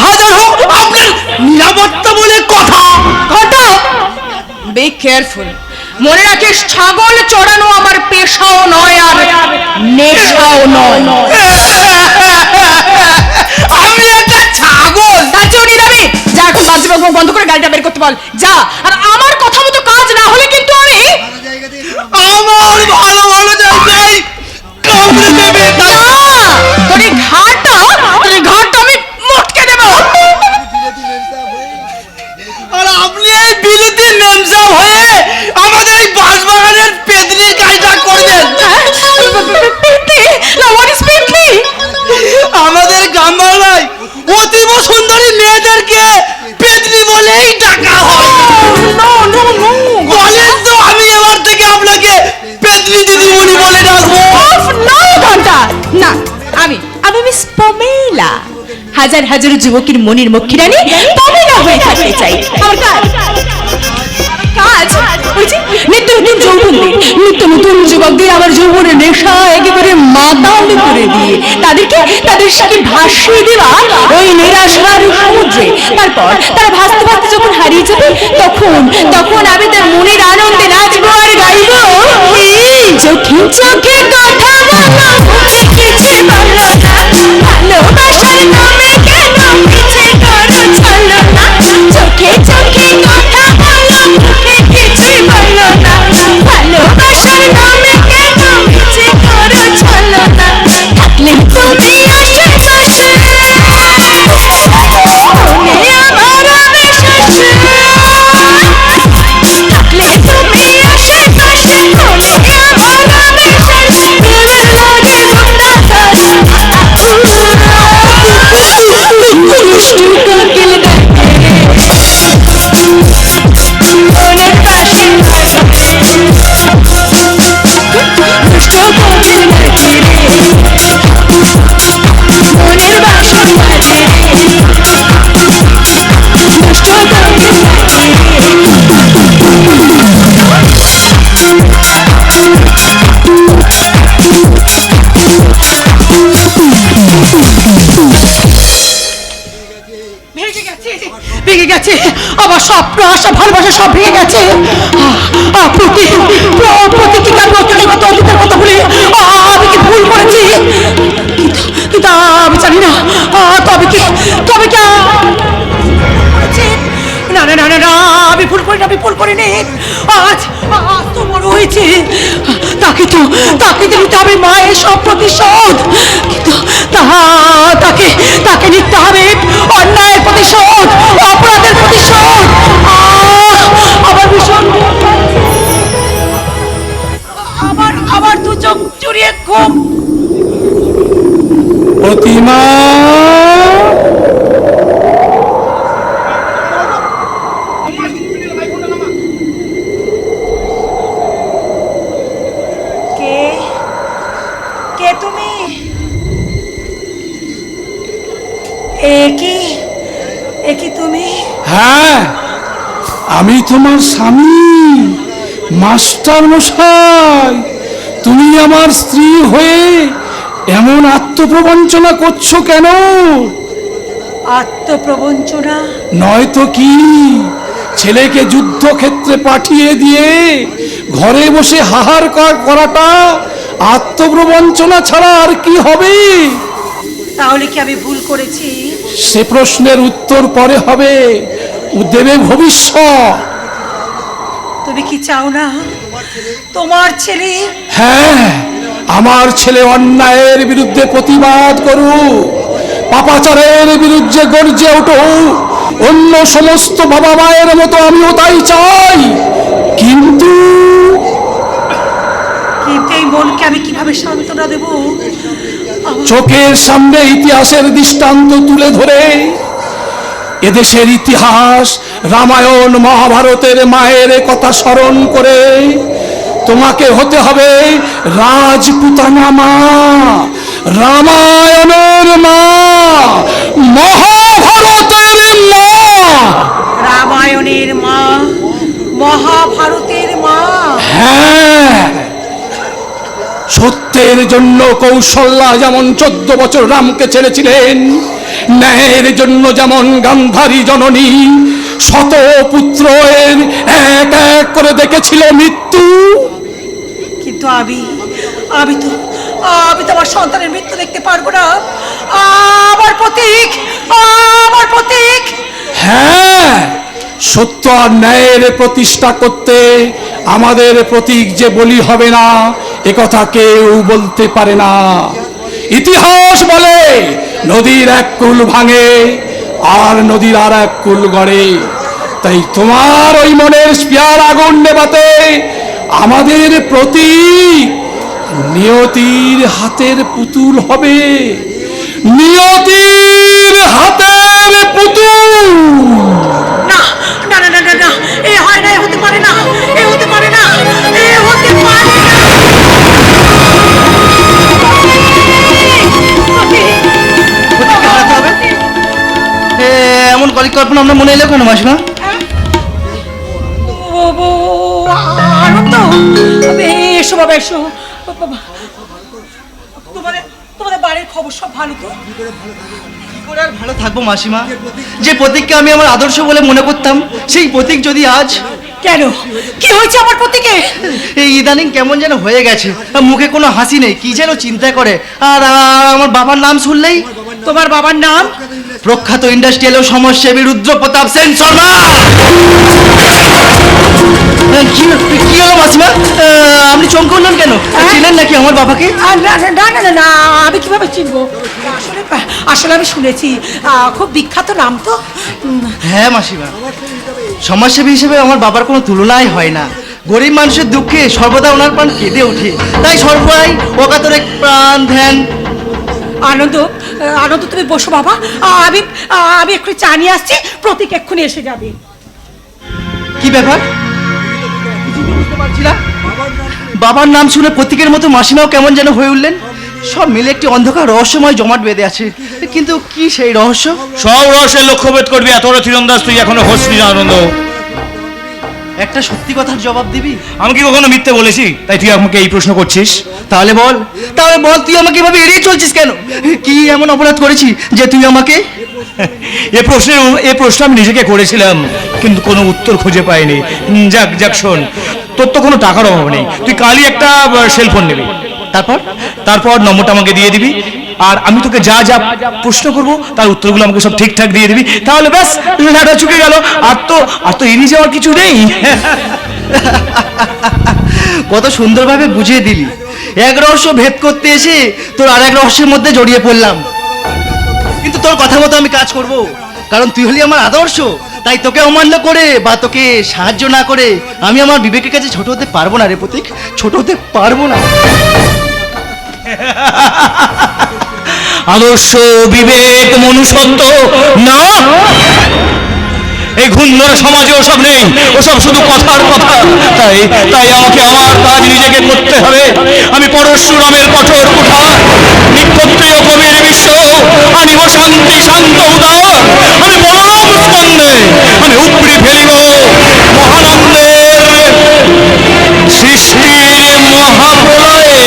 হাজার হোক আপনার নিরাপত্তা বলে কথা। ঘন্টা, বি কেয়ারফুল। মনে রাখিস, ছাগল চড়ানো আমার পেশাও নয় আর নেশাও নয়। আমি একটা ছাগল। তার চেয়েও নিরামি। যা, এখন বাজে বকবক বন্ধ করে গাড়িটা বের করতে বল, যা। আর আমার কথা মতো কাজ না হলে কিন্তু আমি আমার ভালো জায়গায় কামড়ে দেবে না। তোর এই ঘাটটা আমি মটকে দেব। আর আপনি এই বিলুতি মেমসাম হয়ে আমাদের এই বাঁশবাগানের পেতনির কাজটা করবেন। আমাদের গ্রাম বাংলায় অতীব সুন্দরী মেয়েদেরকে পেতনি বলেই ডাকা হয়। বলেন তো, আমি এবার থেকে আপনাকে পেতনি দিদিমণি বলে ডাকবো। ঘন্টা না, আমি মিস পমেলা। হাজার হাজার যুবকের মনের মক্ষিরানি তবে না হয়ে থাকতে চাই। আমার কাজ ওই যে নিত্য নতুন যৌবনদের, নিত্য নতুন যুবকদের আমার যৌবনের নেশা একেবারে মাতাল করে দিয়ে তাদের সাথে ভাসিয়ে দেওয়া ওই নিরাশার সমুদ্রে। তারপর তারা ভাসতে ভাসতে যখন হারিয়ে যাবে তখন আমি তার মনের আনন্দে নাচবো আর গাইবো। চোখে চোখে কথা বলো, মুখে কিছু বলো না, ভালোবাসার নামে কেন পিছে করো চলো না। চোখে চোখে কথা বলো, মুখে কিছু বলো না, ভালোবাসার নামে কেন পিছে করো চলো না। থাকলে তুমি আশেপাশে মনে আমার আবেশ আসে, থাকলে তুমি আশেপাশে মনে আমার আবেশ আসে। প্রেমের লাগে ঘোড়া ধরে দুষ্টু কোকিল ডাকে মনের পাশে থাকে, দুষ্টু কোকিল ডাকে মনের বাসা বাজে, দুষ্টু কোকিল ডাকে। ভেঙে গেছে আমার স্বপ্ন, আশা, ভালোবাসা সব ভেঙে গেছে। প্রতিকার অতীতের কথা বলে আমি কি ভুল করেছি? কিন্তু আমি জানি না তবে কি না না না না না আমি ভুল করিনি। আজ তো বড় হয়েছে, তাকে দিতে হবে মায়ের সব প্রতিশোধ। কিন্তু তাকে নিতে হবে অন্যায়ের প্রতিশোধ, অপরাধের প্রতিশোধ। আমার ভীষণ আবার দু চোখ জুড়িয়ে ঘুম। প্রতিমা, কে তুমি? একি তুমি? হ্যাঁ, আমি তোমার স্বামী, মাস্টার মশাই। তুমি আমার স্ত্রী হয়ে এমন আত্মপ্রবঞ্চনা করছো কেন? আত্মপ্রবঞ্চনা নয়তো কি ছেলেকে যুদ্ধক্ষেত্রে পাঠিয়ে দিয়ে ঘরে বসে হাহাকার করাটা আত্মপ্রবঞ্চনা ছাড়া আর কি হবে? তাহলে কি আমি ভুল করেছি? সে প্রশ্নের উত্তর পরে হবে, দেবে ভবিষ্যৎ। তুমি কি চাও না তোমার ছেলে? হ্যাঁ, আমার ছেলে অন্যায়ের বিরুদ্ধে প্রতিবাদ করুক, পাপাচারের বিরুদ্ধে গর্জে উঠুক। অন্য সমস্ত বাবা মায়ের মতো আমিও তাই চাই। কিন্তু এই মনকে আমি কিভাবে সান্ত্বনা দেব? চোখের সামনে ইতিহাসের দৃষ্টান্ত তুলে ধরে এদেশের ইতিহাস, রামায়ণ মহাভারতের মায়ের কথা স্মরণ করে তোমাকে হতে হবে রাজপুতানা মা, রামায়ণের মা, মহাভারতের মা। রামায়ণের মা, মহাভারতের মা। হ্যাঁ, সত্যের জন্য কৌশল্যা যেমন 14 বছর রামকে ছেড়েছিলেন, ন্যায়ের জন্য যেমন গান্ধারী জননী শত পুত্রের এক এক করে দেখেছিল মৃত্যু। কিন্তু আমি তো আমার সন্তানের মৃত্যু দেখতে পারবো না। আমার প্রতীক। হ্যাঁ, সত্য আর ন্যায়ের প্রতিষ্ঠা করতে আমাদের প্রতীক যে বলি হবে না, একথা কেউ বলতে পারে না। ইতিহাস বলে নদীর এক কূল ভাঙে আর নদীর আর এক কূল গড়ে। তাই তোমার ওই মনের স্পিয়ার আগুন নেভাতে আমাদের প্রতীক নিয়তির হাতের পুতুল হবে, নিয়তির হাতের পুতুল। না না না না না, এ হয় না, এ হতে পারে না, এ হতে পারে না, এ হতে পারে না। তখন আমরা মনে এলো কেন মাসিমা? আনন্দ, এসো বাবা এসো। তোমাদের বাড়ির খবর সব ভালো তো? কি করে আর ভালো থাকবো মাসিমা? যে প্রতীককে আমি আমার আদর্শ বলে মনে করতাম, সেই প্রতীক যদি আজ... কেন, কি হয়েছে আমার প্রতীকে? এই ইদানিং কেমন যেন হয়ে গেছে, মুখে কোনো হাসি নেই, কি যেন চিন্তা করে। আর আমার বাবার নাম শুনলেই... তোমার বাবার নাম? প্রখ্যাত ইন্ডাস্ট্রিয়াল ও সমাজসেবী রুদ্রপ্রতাপ সেন শর্মা। কি হলো মাসিমা, আপনি চমকে উঠলেন কেন? চিনেন নাকি আমার বাবাকে? না, আমি কিভাবে চিনবো? আসলে আমি শুনেছি, খুব বিখ্যাত নাম তো। হ্যাঁ মাসিমা, সমাজসেবী হিসেবে আমার বাবার কোনো তুলনাই হয় না। গরিব মানুষের দুঃখে সর্বদা ওনার প্রাণ কেঁদে ওঠে, তাই সর্বদাই অকাতরে প্রাণ ধ্যান। আনন্দ, তুমি বসো বাবা, আমি একটু চা নিয়ে আসছি, প্রতীক এক্ষুনি এসে যাবে। কি ব্যাপার? বুঝতে পারছি না। বাবার নাম শুনে প্রতীকের মতো মাসিমাও কেমন যেন হয়ে উঠলেন। সব মিলে একটি অন্ধকার রহস্যময় জমাট বেঁধে আছে, কিন্তু কি সেই রহস্য? সব রহস্যের লক্ষ্যভেদ করবি এত বড় তীরন্দাজ তুই এখনো হসনি না আনন্দ? একটা সত্যি কথার জবাব দিবি? আমি কি কখনো মিথ্যে বলেছি তাই তুই আমাকে এই প্রশ্ন করছিস? তাহলে বল তুই আমাকে এভাবে এড়িয়ে চলছিস কেন? কি এমন অপরাধ করেছি যে তুই আমাকে... এ প্রশ্ন আমি নিজেকে করেছিলাম, কিন্তু কোনো উত্তর খুঁজে পাইনি। যাক শোন, তোর তো কোনো টাকার অভাব নেই, তুই কালই একটা সেলফোন নিবি। তারপর নম্বরটা আমাকে দিয়ে দিবি, আর আমি তোকে যা যা প্রশ্ন করবো তার উত্তরগুলো আমাকে সব ঠিকঠাক দিয়ে দিবি, তাহলে ব্যাস লেখাটা চুকে গেল। আর তো এড়িয়ে যাওয়ার কিছু নেই। কত সুন্দরভাবে বুঝিয়ে দিলি। এক রহস্য ভেদ করতে এসে তোর আর এক রহস্যের মধ্যে জড়িয়ে পড়লাম, কিন্তু তোর কথা মতো আমি কাজ করব, কারণ তুই হলি আমার আদর্শ। তাই তোকে অমান্য করে বা তোকে সাহায্য না করে আমি আমার বিবেকের কাছে ছোট হতে পারবো না রে প্রতীক, ছোট হতে পারবো না। আদর্শ, বিবেক, মনুষ্যত্ব না, এই ঘুণধর সমাজে ওসব নেই, ওসব শুধু কথার কথা। তাই আমাকে আমার কাজ নিজেকে করতে হবে। আমি পরশুরামের কঠোর কুঠার, নিক্ষত্রিয় কবির বিশ্ব, আনিব শান্তি শান্ত উদার। আমি মহান স্পন্দে আমি উপড়ি ফেলিব মহানন্দের সৃষ্টির মহাপ্রলয়ে।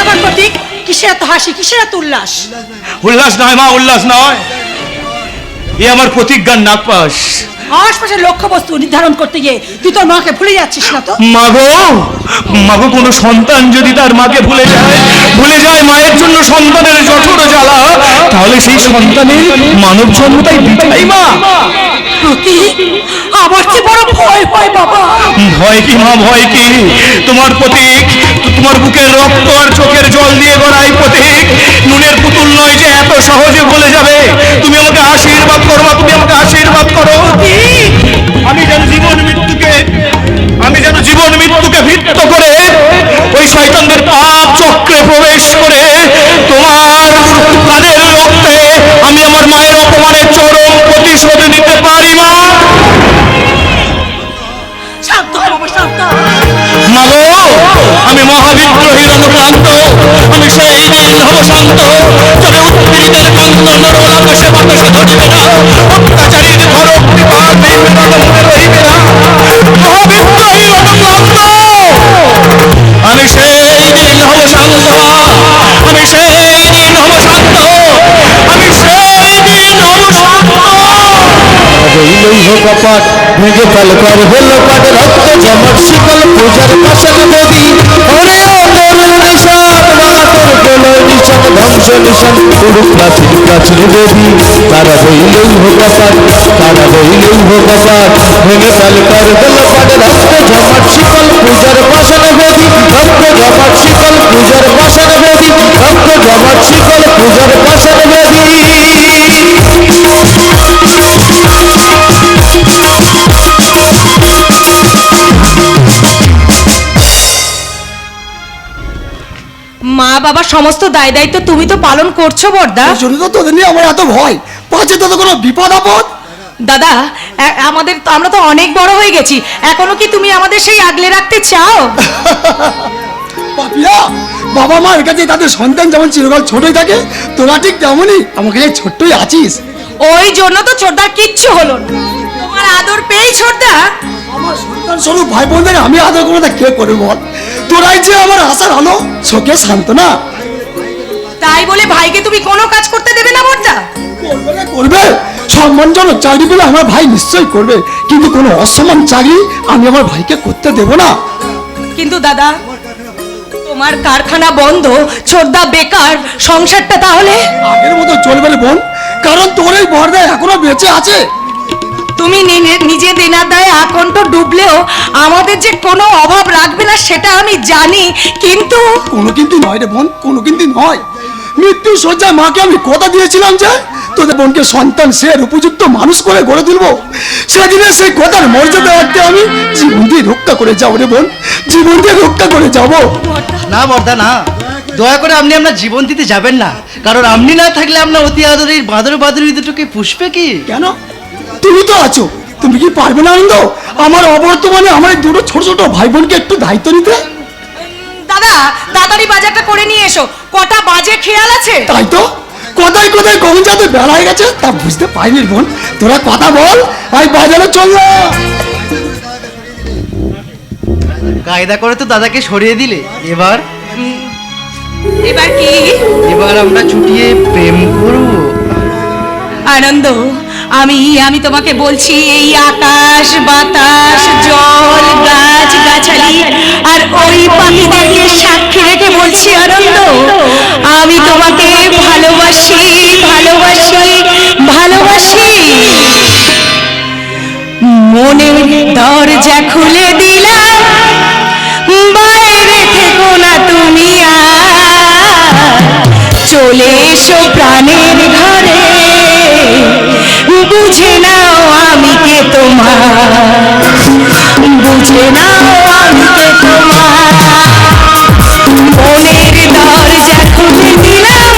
আমার প্রতীক, কিসের এত হাসি, কিসের এত উল্লাস? উল্লাস নয় মা, উল্লাস নয়, এ আমার প্রতিজ্ঞার নাগপাশ। আশপাশের লক্ষ্য বস্তু নির্ধারণ করতে গিয়ে তুই তোর মাকে ভুলে যাচ্ছিস না তো? মাগো কোনো সন্তান যদি তার মাকে ভুলে যায় মায়ের জন্য সন্তানের জঠর জ্বালা, তাহলে সেই সন্তানের মানব জন্মটাই বৃথাই মা। প্রতীক, আমার কি বড় ভয় হয় বাবা। ভয় কি মা, ভয় কি? তোমার প্রতীক, তোমার বুকের রক্ত আর চোখের জল দিয়ে গড়াই প্রতীক নুনের পুতুল নয় যে এত সহজে ভুলে যাবে। তুমি আমাকে আশীর্বাদ করো মা, তুমি আমাকে আশীর্বাদ করো। আমি যেন জীবন মৃত্যুকে ভিত্ত করে ওই শয়তানদের পাপ চক্রে প্রবেশ করে তোমার কাদের রক্তে আমি আমার মায়ের অপমানের চরম প্রতিশোধ নিতে পারি মা। শান্ত হ বাবা, শান্ত হ। মাগো, আমি মহাবিদ্রোহীর অনুক্রান্ত, আমি সেই দিন হব শান্ত, তবে উৎপীড়িতের কান্ত নরল আকাশে বাতাসে ধরিবে না, অত্যাচারীর ধরক কৃপা নির্বিঘ্ন মনে রহিবে না। মহাবিদ্রোহীর অনুক্রান্ত, আমি সেই দিন হব শান্ত, আমি সেই দিন হব শান্ত, আমি সেই দিন হব শান্ত। লৌহ কপাট ভেঙে পালকার হলো পাট, রক্ত জমট শিকল পূজার পাশান দেবী। ওরে ও তরুণ নিশান বাহাদুর প্রলয় নিশান ধ্বংস নিশান পুরু প্রাচীন দেবী। তারা বই লৌহ কপাট, তারা বই লৌহ কপাট ভেঙে পালকার হলো পাট, রক্ত জমট শিকল পূজার পাশান দেবী। রক্ত জমট শিকল পূজার পাশান দেবী, রক্ত জমট শিকল পূজার পাশান দেবী। মা বাবা সমস্ত দায় দায়িত্ব তুমি তো পালন করছো বর্দা। জন্য তো তোদের নিয়ে আমার এত ভয়, পাচ্ছে তো কোনো বিপদ আপদ। দাদা, আমরা তো অনেক বড় হয়ে গেছি, এখনো কি তুমি আমাদের সেই আগলে রাখতে চাও? পাপিয়া, বাবা মার কাছে তাদের সন্তান যেমন চিরকাল ছোটই থাকে, তোরা ঠিক তেমনই আমার কাছে ছোট্টই আছিস। ওই জন্য তো ছোটদার কিচ্ছু হলো না। তোমার আদর পেয়েই ছোটদা আমার সন্তান স্বরূপ ভাই বোনদের আমি আদর করে কে করে বল? তোরাই যে আমার আশার আলো, চোখে সান্ত্বনা। তাই বলে ভাইকে তুমি কোনো কাজ করতে দেবে না বড়দা? করবে না করবে, সম্মানজনক চাকরি বলে আমার ভাই নিশ্চয়ই করবে, কিন্তু কোনো অসম্মান চাকরি আমি আমার ভাইকে করতে দেব না। কিন্তু দাদা, তোমার কারখানা বন্ধ, ছোটদা বেকার, সংসারটা তাহলে আগের মতো চলবে না বোন, কারণ তোর এই বর্দা এখনো বেঁচে আছে। তুমি নিজে দেনার দায়ে আকণ্ঠ ডুবলেও আমাদের যে কোনো অভাব রাখবে না সেটা আমি জানি, কিন্তু কোনো কিন্তু নয় রে বোন, কোনো কিন্তু নয়। মৃত্যু শয্যায় মাকে আমি কথা দিয়েছিলাম যে তোদের বোনকে সন্তান সের উপযুক্ত মানুষ করে গড়ে তুলবো। সেদিনে সেই কথার মর্যাদা রাখতে আমি জীবন দিয়ে রক্ষা করে যাবো রে বোন, জীবন দিয়ে রক্ষা করে যাবো। না বর্দা না, দয়া করে আপনি আপনার জীবন দিতে যাবেন না, কারণ আপনি না থাকলে আপনার অতি আদরের বাদরি দুটোকে পুষবে কি? কেন? তুমি তো আছো, তুমি কি পারবে না আনন্দ আমার অবর্তমানে আমার এই দুটো ছোট ছোট ভাই বোনকে একটু দায়িত্ব নিতে? দাদা তাড়াতাড়ি বাজারটা করে নিয়ে এসো, কটা বাজে খেয়াল আছে? তাই তো, কোথায় কোথায় কখন যাতে বেলা হয়ে গেছে তা বুঝতে পারিনি বোন। তোরা কথা বল, আমি বাজারে চল না। কায়দা করে তো দাদাকে সরিয়ে দিলে, এবার এবার কি? এবার আমরা ছুটিয়ে প্রেম করব। আনন্দ, আমি তোমাকে বলছি, এই আকাশ বাতাস জল গাছ গাছালি আর ওই পাখিদেরকে সাক্ষী রেখে বলছি আনন্দ, আমি তোমাকে ভালোবাসি ভালোবাসি ভালোবাসি। মনের দরজা খুলে দিলাম, বাইরে থেকো না তুমি আর, চলে এসো প্রাণের ঘরে, বুঝে নাও আমি কে তোমার, বুঝে নাও আমি কে তোমার। মনের দরজা খুলে দিলাম,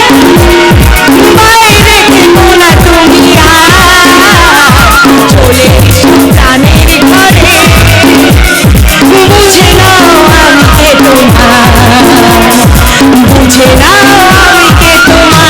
বাইরে থেকো না তুমি আর, চলে এসো প্রাণের ঘরে, বুঝে নাও আমি কে তোমার, বুঝে নাও আমি কে তোমার।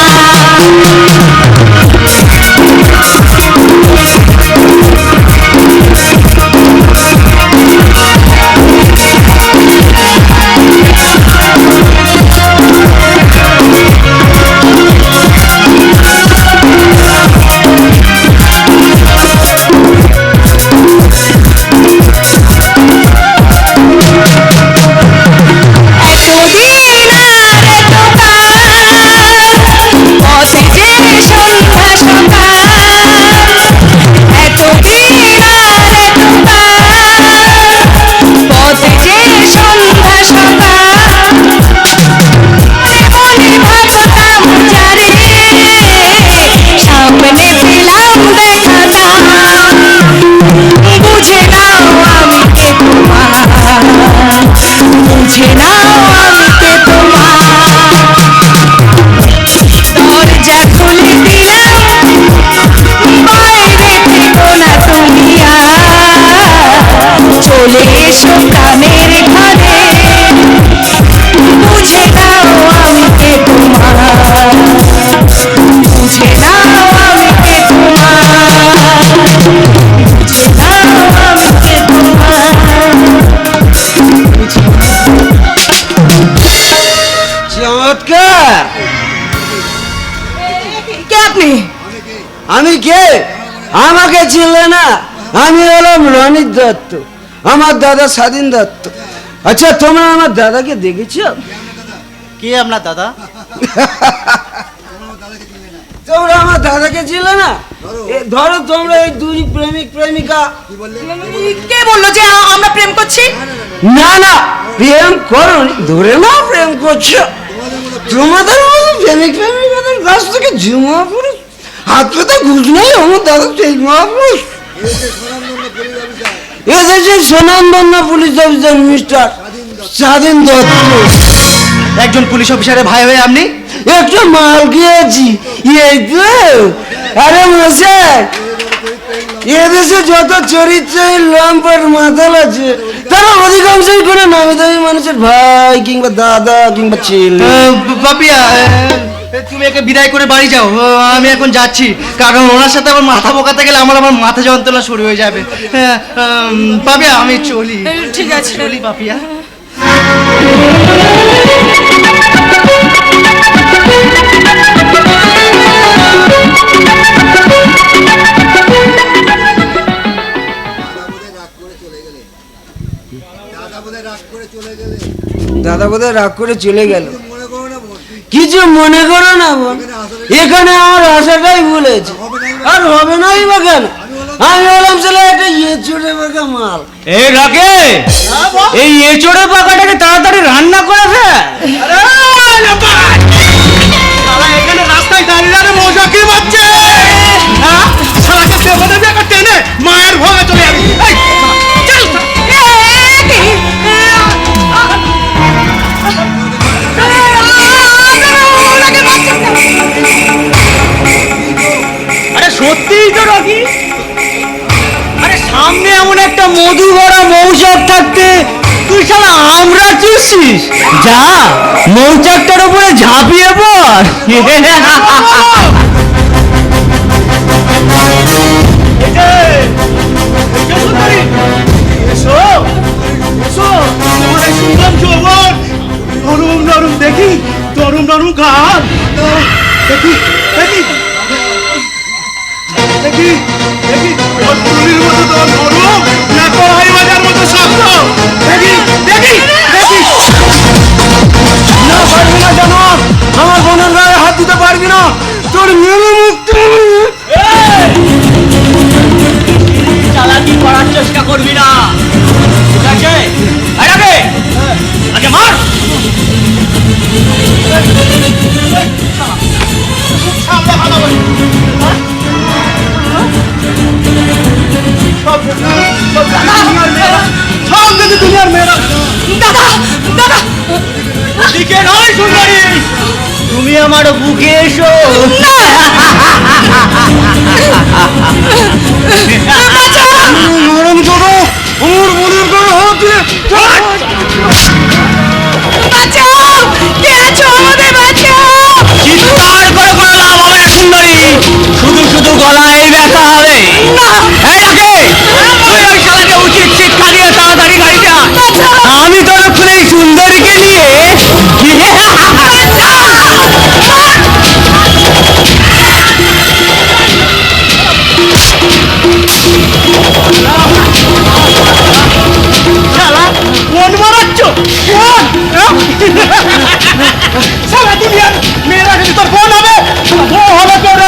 আমি কে? আমাকে চিনলে না? আমি হলাম রনিত দত্ত, আমার দাদা স্বাধীন দত্ত। আচ্ছা, তোমরা আমার দাদাকে দেখেছো? কে আপনার দাদা? তোমরা আমার দাদাকে চিনলে না? ধরো তোমরা এই দুই প্রেমিক প্রেমিকা। কে বললো যে আমরা প্রেম করছি? না না, প্রেম করোনি, ধরে না প্রেম করছো। তোমাদের মতো প্রেমিক প্রেমিকাদের কাছ থেকে জুমা পুরুষ হাত পেতে ঘুষ নেই আমার দাদা সেই মহাপুরুষ। এদেশের সুনামধন্য পুলিশ অফিসার মিস্টার স্বাধীন দত্ত। একজন পুলিশ অফিসারের ভাই হয়ে আপনি একটু মাল গিয়েছি এই তো। আরে মশাই, এদেশে যত চরিত্রহীন লম্পট মাতাল আছে তারা অধিকাংশই কোনো নামি দামি মানুষের ভাই কিংবা দাদা কিংবা ছেলে। পাপিয়া, তুমি একে বিদায় করে বাড়ি যাও, আমি এখন যাচ্ছি, কারণ ওনার সাথে আমার মাথা বোকাতে গেলে আমার মাথা যন্ত্রণা শুরু হয়ে যাবে। পাপিয়া আমি চলি। ঠিক আছে। চলি পাপিয়া। দাদা বোধহয় রাগ করে চলে গেল। কিছু মনে করো না বোন, এখানে আমার আশাটাই ভুলেছে, আর হবে নাই বা কেন? আমি বললাম চলে একটা চড়ে পাকা মাল। এই রাকে এই এচড়ে পাকাটাকে তাড়াতাড়ি রান্না করে ফেল। এখানে রাস্তায় দাঁড়িয়ে দাঁড়িয়ে মজা কে বাচ্চে? সারাকে দেবতা দিয়ে একটা টেনে মায়ের ভোগে চলে যাবি। আরে সত্যিই তো রকি, আরে সামনে এমন একটা মধু ভরা মৌচাক থাকতে তুই শালা আমরা চুষছিস। যা মৌচাকটার উপরে ঝাঁপিয়ে পড়। নরম নরম দেখি, নরম নরম গান দেখি দেখি দেখি দেখি, ওর তুলির মতো তোর নরম না কড়াই বাজার মতো শক্ত, দেখি দেখি দেখি। না পারবি না জানো, আমার বোনের গায়ে হাত দিতে পারবি না, তোর মেরে মুক্তি। চালাকি করার চেষ্টা করবি না, ঠিক আছে? আরে আগে মার। সব দেখি দুনিয়ার মেয়েরা। দাদা দাদা দিকে নয় সুন্দরী, তুমি আমার বুকে এসো। নরম করো, আমার বোনের গায়ে হাত দিয়ে। বাঁচাও, কে আছো? আমাদের বাঁচাও। চিৎকার করে কোনো লাভ হবে না সুন্দরী, শুধু শুধু গলায় ব্যথা হবে। এই রাকে, তুই ওই শালাকে উচিত শিক্ষা দিয়ে তাড়াতাড়ি গাড়িতে আয়। আমি তোর ওখানে এই সুন্দরীকে নিয়ে শালা কোন মারাচ্ছ? সারা দুনিয়ার মেয়েরা যদি তোর বোন হবে, ও হবে তোর।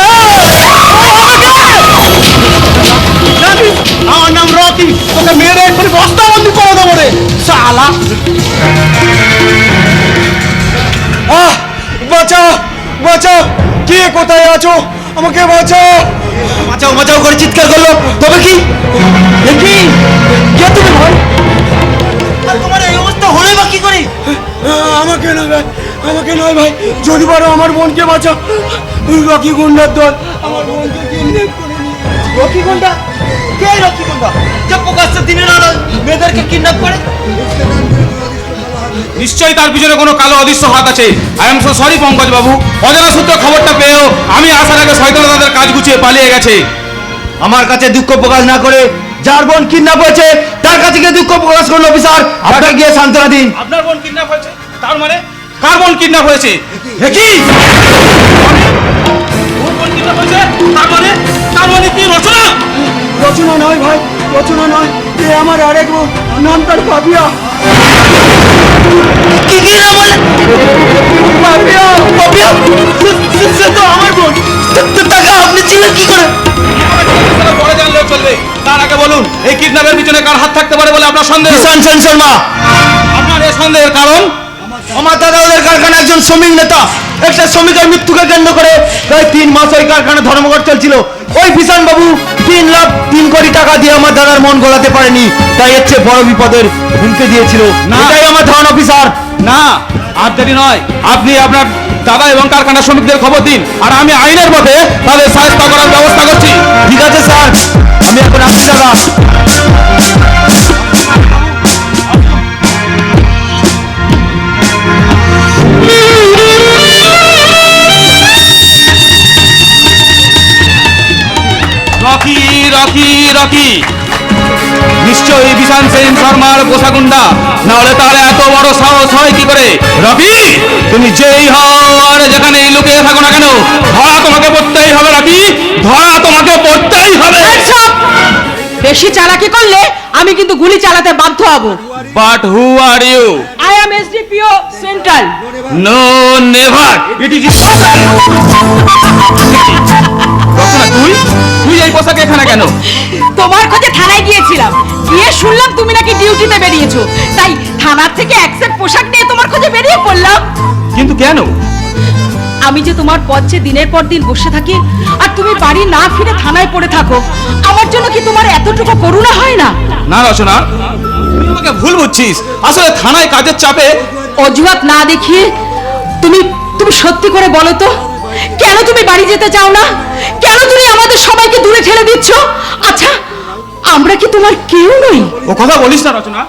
জানিস আমার নাম রকি, তোকে মেয়েরা এক্ষুনি বস্তাবন্দি করে দেবো রে শালা। বাঁচাও বাঁচাও, কে কোথায় আছো? আমাকে বাঁচাও। বাঁচাও বাঁচাও করে চিৎকার করলো, তবে কি দেখি কে তুমি ভাই? তোমার এই অবস্থা হলে বা কি করে? আমাকে নয় ভাই, আমাকে নয় ভাই, যদি পারো আমার বোনকে বাঁচাও। রকি গুন্ডার দল আমার বোনকে কিডন্যাপ করে নিয়ে গেছে। রকি গুন্ডা? কে রকি গুন্ডা যে প্রকাশ্যে দিনের আলো মেয়েদেরকে কিডন্যাপ করে? নিশ্চয়ই তার পিছনে কোনো কালো অদৃশ্য হাত আছে। I am so sorry Pankaj বাবু, অজানা সূত্রে খবরটা পেয়েও আমি আসার আগে শয়তানরা তাদের কাজ গুছিয়ে পালিয়ে গেছে। আমার কাছে দুঃখ প্রকাশ না করে যার বোন কিডন্যাপ হয়েছে তার কাছে গিয়ে দুঃখ প্রকাশ করুন অফিসার। আপনার গিয়ে সান্ত্বনা দিন। আপনার বোন কিডন্যাপ হয়েছে? তার মানে কার বোন কিডন্যাপ হয়েছে? দেখি ওর বোন কিডন্যাপ হয়েছে, তার মানে কি রচনা? রচনা নয় ভাই, রচনা নয়, এ আমার আরেক বোন, নাম তার পাপিয়া। কি কি না বলে? পাপিয়া পাপিয়া? সে তো আমার বোন, তাকে আপনি চিনেন কি করে? পরে জানলেও চলবে, তার আগে বলুন এই কিডন্যাপের পিছনে কার হাত থাকতে পারে বলে আপনার সন্দেহ? কিষান সেন শর্মা। আপনার এই সন্দেহের কারণ? আমার দাদা ওদের কারখানার একজন শ্রমিক নেতা। একটা শ্রমিকের মৃত্যুকে কেন্দ্র করে প্রায় 3 মাস ওই কারখানা ধর্মঘট চলছিল। ওই কিষান বাবু 3 কোটি টাকা দিয়ে আমার দাদার মন গলাতে পারেনি, তাই এর চেয়ে বড় বিপদের হুমকি দিয়েছিল। না। এটাই আমার ধারণা অফিসার। না, আর দেরি নয়, আপনি আপনার দাদা এবং কারখানা শ্রমিকদের খবর দিন, আর আমি আইনের মধ্যে তাদের সাহায্য করার ব্যবস্থা করছি। ঠিক আছে স্যার, আমি এখন আসছি দাদা। রকি রকি রকি নিশ্চয়ই বিশান সেন শর্মার পোষাগুন্ডা, না হলে তাহলে এত বড় সাহস হয় কি করে? রকি, তুমি যেই হও আর যেখানেই লুকিয়ে থাকো না কেন, ধরা তোমাকে পড়তেই হবে। রকি, ধরা তোমাকে পড়তেই হবে। বেশি চালাকি করলে আমি কিন্তু গুলি চালাতে বাধ্য হব। But who are you? I am SDPO central. No never, it is তুই তুই এই পোশাকে এখানে কেন? তোমার খোঁজে থানায় গিয়েছিলাম, গিয়ে শুনলাম তুমি নাকি ডিউটিতে বেরিয়েছো, তাই থানার থেকে অ্যাকসেপ্ট পোশাক নিয়ে তোমার খোঁজে বেরিয়ে পড়লাম। কিন্তু কেন? আমি যে তোমার পথে দিনের পর দিন বসে থাকি আর তুমি বাড়ি না ফিরে থানায় পড়ে থাকো, আমার জন্য কি তোমার এতটুকু করুণা হয় না? না রচনা, তুই আমাকে ভুল বুঝছিস। আসলে থানায় কাজের চাপে। অজুহাত না দেখিয়ে তুমি তুমি সত্যি করে বলো তো, কেন তুমি বাড়ি যেতে চাও না? কেন তুমি আমাদের সবাইকে দূরে ঠেলে দিচ্ছ? আচ্ছা, আমরা কি তোমার কেউ নই? ও কথা বলিস না রচনা,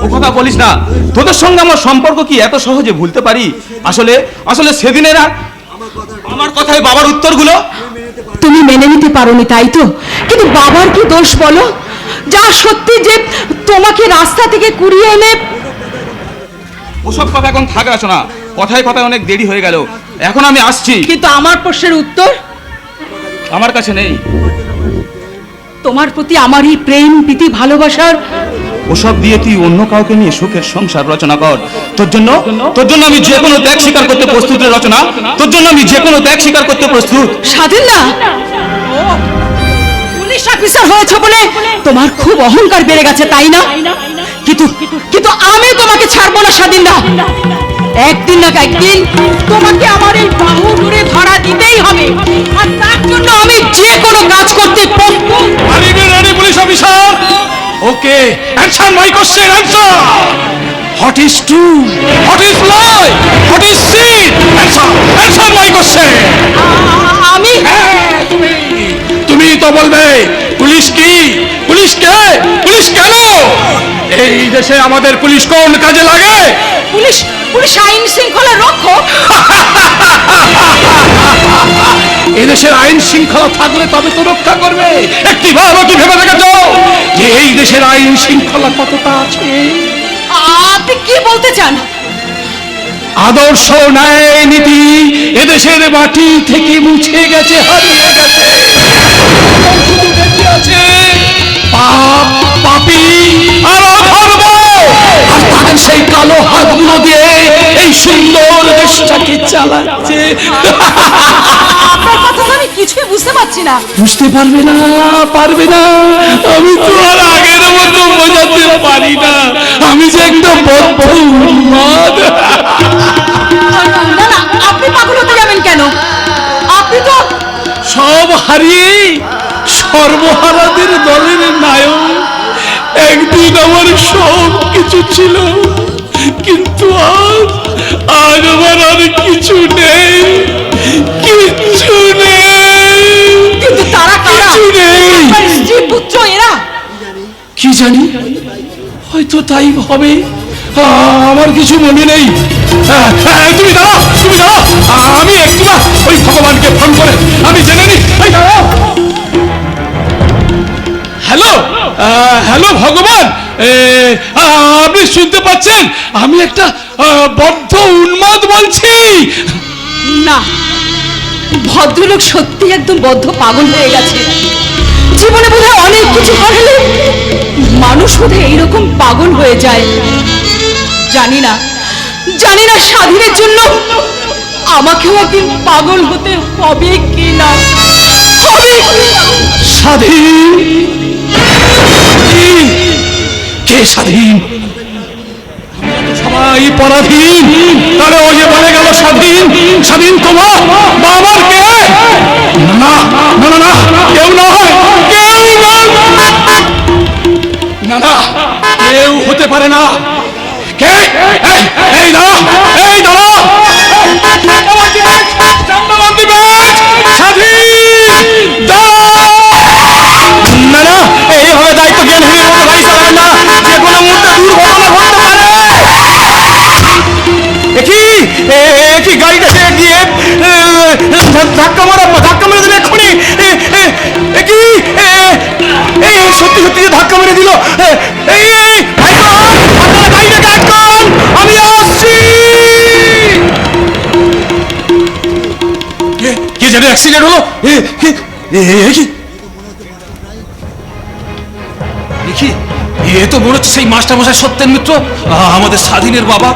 ও কথা বলিস না। তোদের সঙ্গে আমার সম্পর্ক কি এত সহজে ভুলতে পারি? আসলে আসলে সেদিনের আর আমার কথায় বাবার উত্তরগুলো তুমি মেনে নিতে পারোনি, তাই তো? কিন্তু বাবার কি দোষ বলো? যা সত্যি যে তোমাকে রাস্তা থেকে কুড়িয়ে এনে। ওসব কথা এখন থাক রচনা, কথায় কথায় অনেক দেরি হয়ে গেল। এখন আমি আসছি। কিন্তু আমার প্রশ্নের উত্তর আমার কাছে নেই। তোমার প্রতি আমার এই প্রেম প্রীতি ভালোবাসার। ওসব দিয়ে তুই অন্য কাউকে নিয়ে সুখের সংসার রচনা কর। তোর জন্য আমি যে কোনো ত্যাগ স্বীকার করতে প্রস্তুত রে রচনা। তোর জন্য আমি যে কোনো ত্যাগ স্বীকার করতে প্রস্তুত। স্বাধীন না, পুলিশ অফিসার হয়েছে বলে তোমার খুব অহংকার বেড়ে গেছে, তাই না? কিন্তু কিন্তু আমি তোমাকে ছাড়বো না স্বাধীন না। একদিন না একদিন তোমাকে আমার এই বাহু ধরে ধরা দিতেই হবে, আর তার জন্য আমি যে কোনো কাজ করতে প্রস্তুত। আমি ready police officer. Okay, answer my question, answer. What is true, what is lie, what is seen? Answer my question. আমি তুমি তো বলবে পুলিশ কি, পুলিশ কে, পুলিশ কেন? এই দেশে আমাদের পুলিশ কোন কাজে লাগে? পুলিশ পুলিশ আইন শৃঙ্খলা রক্ষক। এদেশের আইন শৃঙ্খলা থাকলে তবে তো রক্ষা করবে। একটি ভালো কি ভেবে দেখেছো যে এই দেশের আইন শৃঙ্খলা কতটা আছে? আপনি কি বলতে চান? আদর্শ ন্যায় নীতি এদেশের মাটি থেকে মুছে গেছে, হারিয়ে গেছে। শুধু বেঁচে আছে পাপ, পাপী আর অধর্ম। আর তাদের সেই কালো হাতগুলো দিয়ে এই সুন্দর দেশটাকে চালাচ্ছে। আপনার কথা তো আমি কিছুই বুঝতে পারছি না। বুঝতে পারবে না, পারবে না। আমি তো আর আগের মতো বোঝাতে পারি না। আমি যে একটা বদ্ধ উন্মাদ। না না, আপনি পাগল হতে যাবেন কেন? আপনি তো সব হারিয়ে সর্বহারাদের দলের নায়ক। একদিন আমার সব কিছু ছিল, কিন্তু আজ আমার আর কিছু নেই, কিচ্ছু নেই। কিন্তু তারা কারা? কিছু নেই। আপনার স্ত্রী পুত্র এরা? কি জানি, হয়তো তাই হবে। আমার কিছু মনে নেই। তুমি দাঁড়াও, তুমি দাঁড়াও। আমি একটু না ওই ভগবানকে ফোন করে আমি জেনে নিই। হ্যালো, হ্যালো ভগবান, আপনি শুনতে পাচ্ছেন? আমি একটা বদ্ধ উন্মাদ বলছি। না, ভদ্রলোক সত্যি একদম বদ্ধ পাগল হয়ে গেছে। জীবনে বোধহয় অনেক কিছু হারালে মানুষ বোধহয় এইরকম পাগল হয়ে যায়। জানি না স্বাধীনের জন্য আমাকেও একদিন পাগল হতে হবে কি না। স্বাধীন? কে স্বাধীন? সবাই পরাধীন। তাহলে ওই যে বলে গেল স্বাধীন, স্বাধীন তোমার বা আমার কে? না না না না, কেউ নয়, কেউ নয়। না না, কেউ হতে পারে না। কে? এই দাঁড়া, এই দাঁড়া। স্বাধীন না না, এইভাবে দায়িত্ব জ্ঞান হয়ে গাড়ি চালায় না, যে কোনো মুহূর্তে দুর্ঘটনা ঘটতে পারে। একই গাড়িটা সে গিয়ে ধাক্কা মেরে দেবে এক্ষুনি। মেরে দিল। এই এই ভাইগন, আপনারা বাইরে কাজ করুন, আমি আসছি। কে জানে অ্যাক্সিডেন্ট হলো? দেখি এ তো মনে হচ্ছে সেই মাস্টারমশাই সত্যেন মিত্র, আমাদের স্বাধীনের বাবা।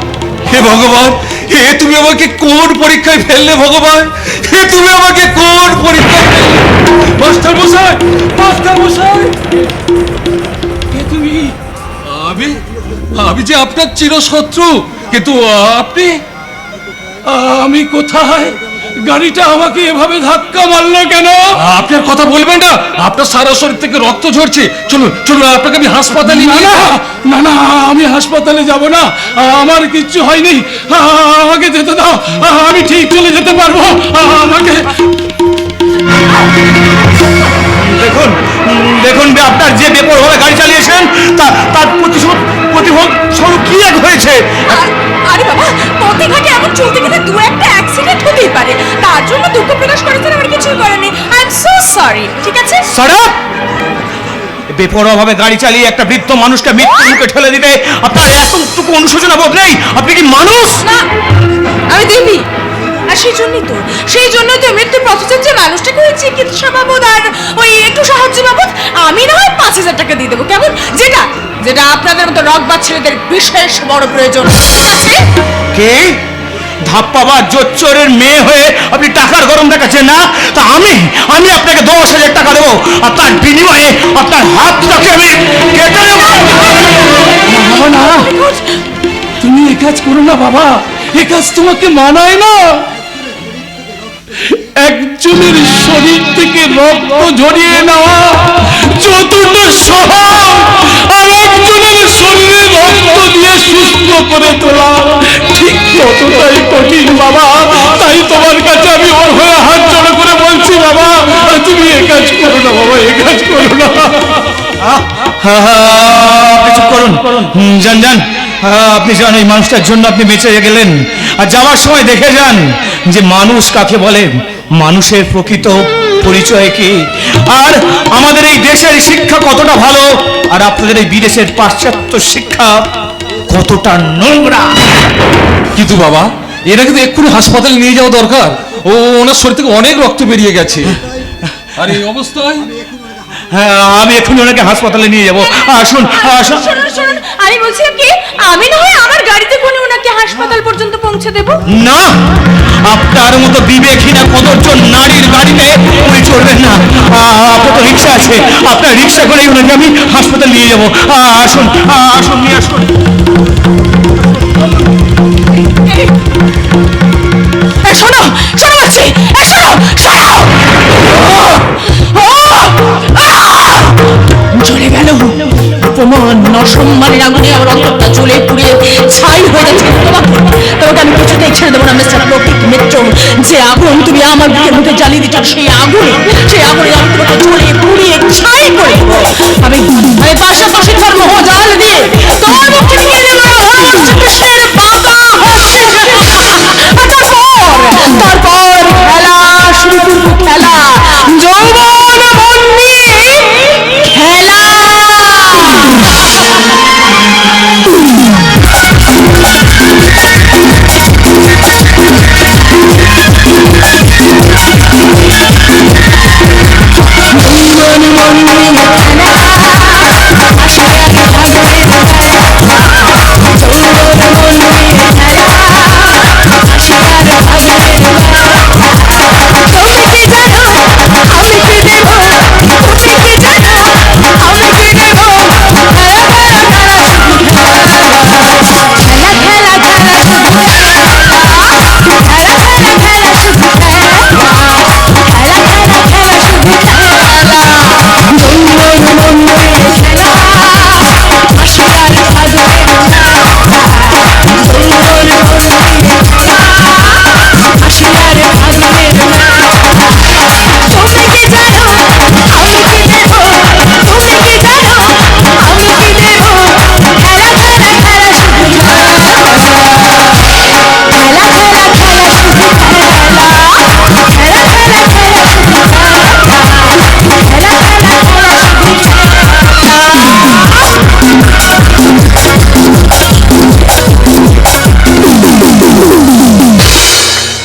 হে ভগবান, হে তুমি আমাকে কোন পরীক্ষায় ফেললে ভগবান? হে তুমি আমাকে কোন পরীক্ষায় ফেললে? মাস্টারমশাই, মাস্টারমশাই, হে তুমি? আমি যে আপনার চিরশত্রু, কিন্তু আপনি? আমি কোথায়? গাড়িটা আমাকে এভাবে ধাক্কা মারলো কেন? আপনার কথা বলবেন না, আপনার সারা শরীর থেকে রক্ত ঝরছে। চলুন চলুন, আপনাকে আমি হাসপাতালে নিয়ে যাব। না না, আমি হাসপাতালে যাব না, আমার কিচ্ছু হয়নি, আমাকে যেতে দাও, আমি ঠিক চলে যেতে পারবো। আমাকে দেখুন দেখুন, আপনার যে বেপরোয়া গাড়ি চালিয়েছেন তার প্রতিভোগ স্বরূপ কি এক হয়েছে। আরে বাবা, পথে ঘাটে এমন চলতে গেলে দু একটা অ্যাক্সিডেন্ট হতেই পারে, তার জন্য দুঃখ প্রকাশ করেছেন, আমার কিছুই করেনি। I am so sorry. ঠিক আছে, সারা বেপরোয়া ভাবে গাড়ি চালিয়ে একটা বৃদ্ধ মানুষকে মৃত্যুর মুখে ঠেলে দিতে আপনার এতটুকু অনুশোচনা বোধ নেই? আপনি কি মানুষ না? আমি দেবী, আর সেই জন্যই তো মৃত্যুর পথযাত্রী মানুষটাকে ওই চিকিৎসা বাবদ আর ওই একটু সাহায্য বাবদ আমি না হয় 5,000 টাকা দিয়ে দেবো, কেমন? যেটা যেটা আপনাদের মতো রগবাজ ছেলেদের বিশেষ বড় প্রয়োজন। ঠিক আছে? কে ধাপ্পাবাজ জোচ্চরের মেয়ে হয়ে আপনি টাকার গরম দেখাচ্ছেন না? তা আমি আপনাকে 10,000 টাকা দেবো, আর তার বিনিময়ে আপনার হাতটাকে আমি কেটে নেব। না, তুমি এ কাজ করো না বাবা, এ কাজ তোমাকে মানায় না। একজনের শরীর থেকে রক্ত ঝরিয়ে নেওয়া যতটা সহজ, আর একজনের শরীরে রক্ত দিয়ে সুস্থ করে তোলা ঠিক ততটাই কঠিন বাবা। তাই তোমার কাছে আমি ওর হয়ে হাত জড়ো করে বলছি, বাবা তুমি এ কাজ করো না, বাবা এ কাজ করো না। আপনি চুপ করুন, যান। আপনি যান, এই মানুষটার জন্য আপনি বেঁচে গেলেন, আর যাওয়ার সময় দেখে যান যে মানুষ কাকে বলে, মানুষের প্রকৃত পরিচয় কি, আর আমাদের এই দেশের শিক্ষা কতটা ভালো, আর আপনাদের এই বিদেশের পাশ্চাত্য শিক্ষা কতটা নোংরা। কিন্তু বাবা, এরা কিন্তু এক্ষুনি হাসপাতালে নিয়ে যাওয়া দরকার। ওনার শরীর থেকে অনেক রক্ত বেরিয়ে গেছে, আর এই অবস্থায় হ্যাঁ, আমি এক্ষুনি ওনাকে হাসপাতালে নিয়ে যাবো। আসুন আসুন। শুনুন, আমি বলছিলাম কি, আমি না হয় আমার গাড়িতে করে ওনাকে হাসপাতাল পর্যন্ত পৌঁছে দেব। না, আপনার মতো বিবেকহীনা কদর্য নারীর গাড়িতে উনি চড়বেন না। আপনার তো রিক্সা আছে, আপনার রিক্সা করেই ওনাকে আমি হাসপাতাল নিয়ে যাবো। আসুন আসুন, নিয়ে আসুন। শোনো বলছি, শোনো। জ্বলে গেল, অপমান অসম্মানের আগুনে আমার অন্তরটা জ্বলে পুড়ে ছাই হয়ে যাচ্ছে। তোমাকে আমি কিছুতেই ছেড়ে দেবো না মিস্টার প্রতীক মিত্র। যে আগুন তুমি আমার বুকের মধ্যে জ্বালিয়ে দিচ্ছ, সেই আগুনে আমি তোমাকে জ্বলে পুড়িয়ে ছাই করে দেবো। আমি পাশাপাশি ধর্ম জাল দিয়ে তোমার মুখে নিয়ে নেবো কৃষ্ণের বাবা। তারপর খেলা শুরু করবো, খেলা, যৌবন মন নিয়ে খেলা। মন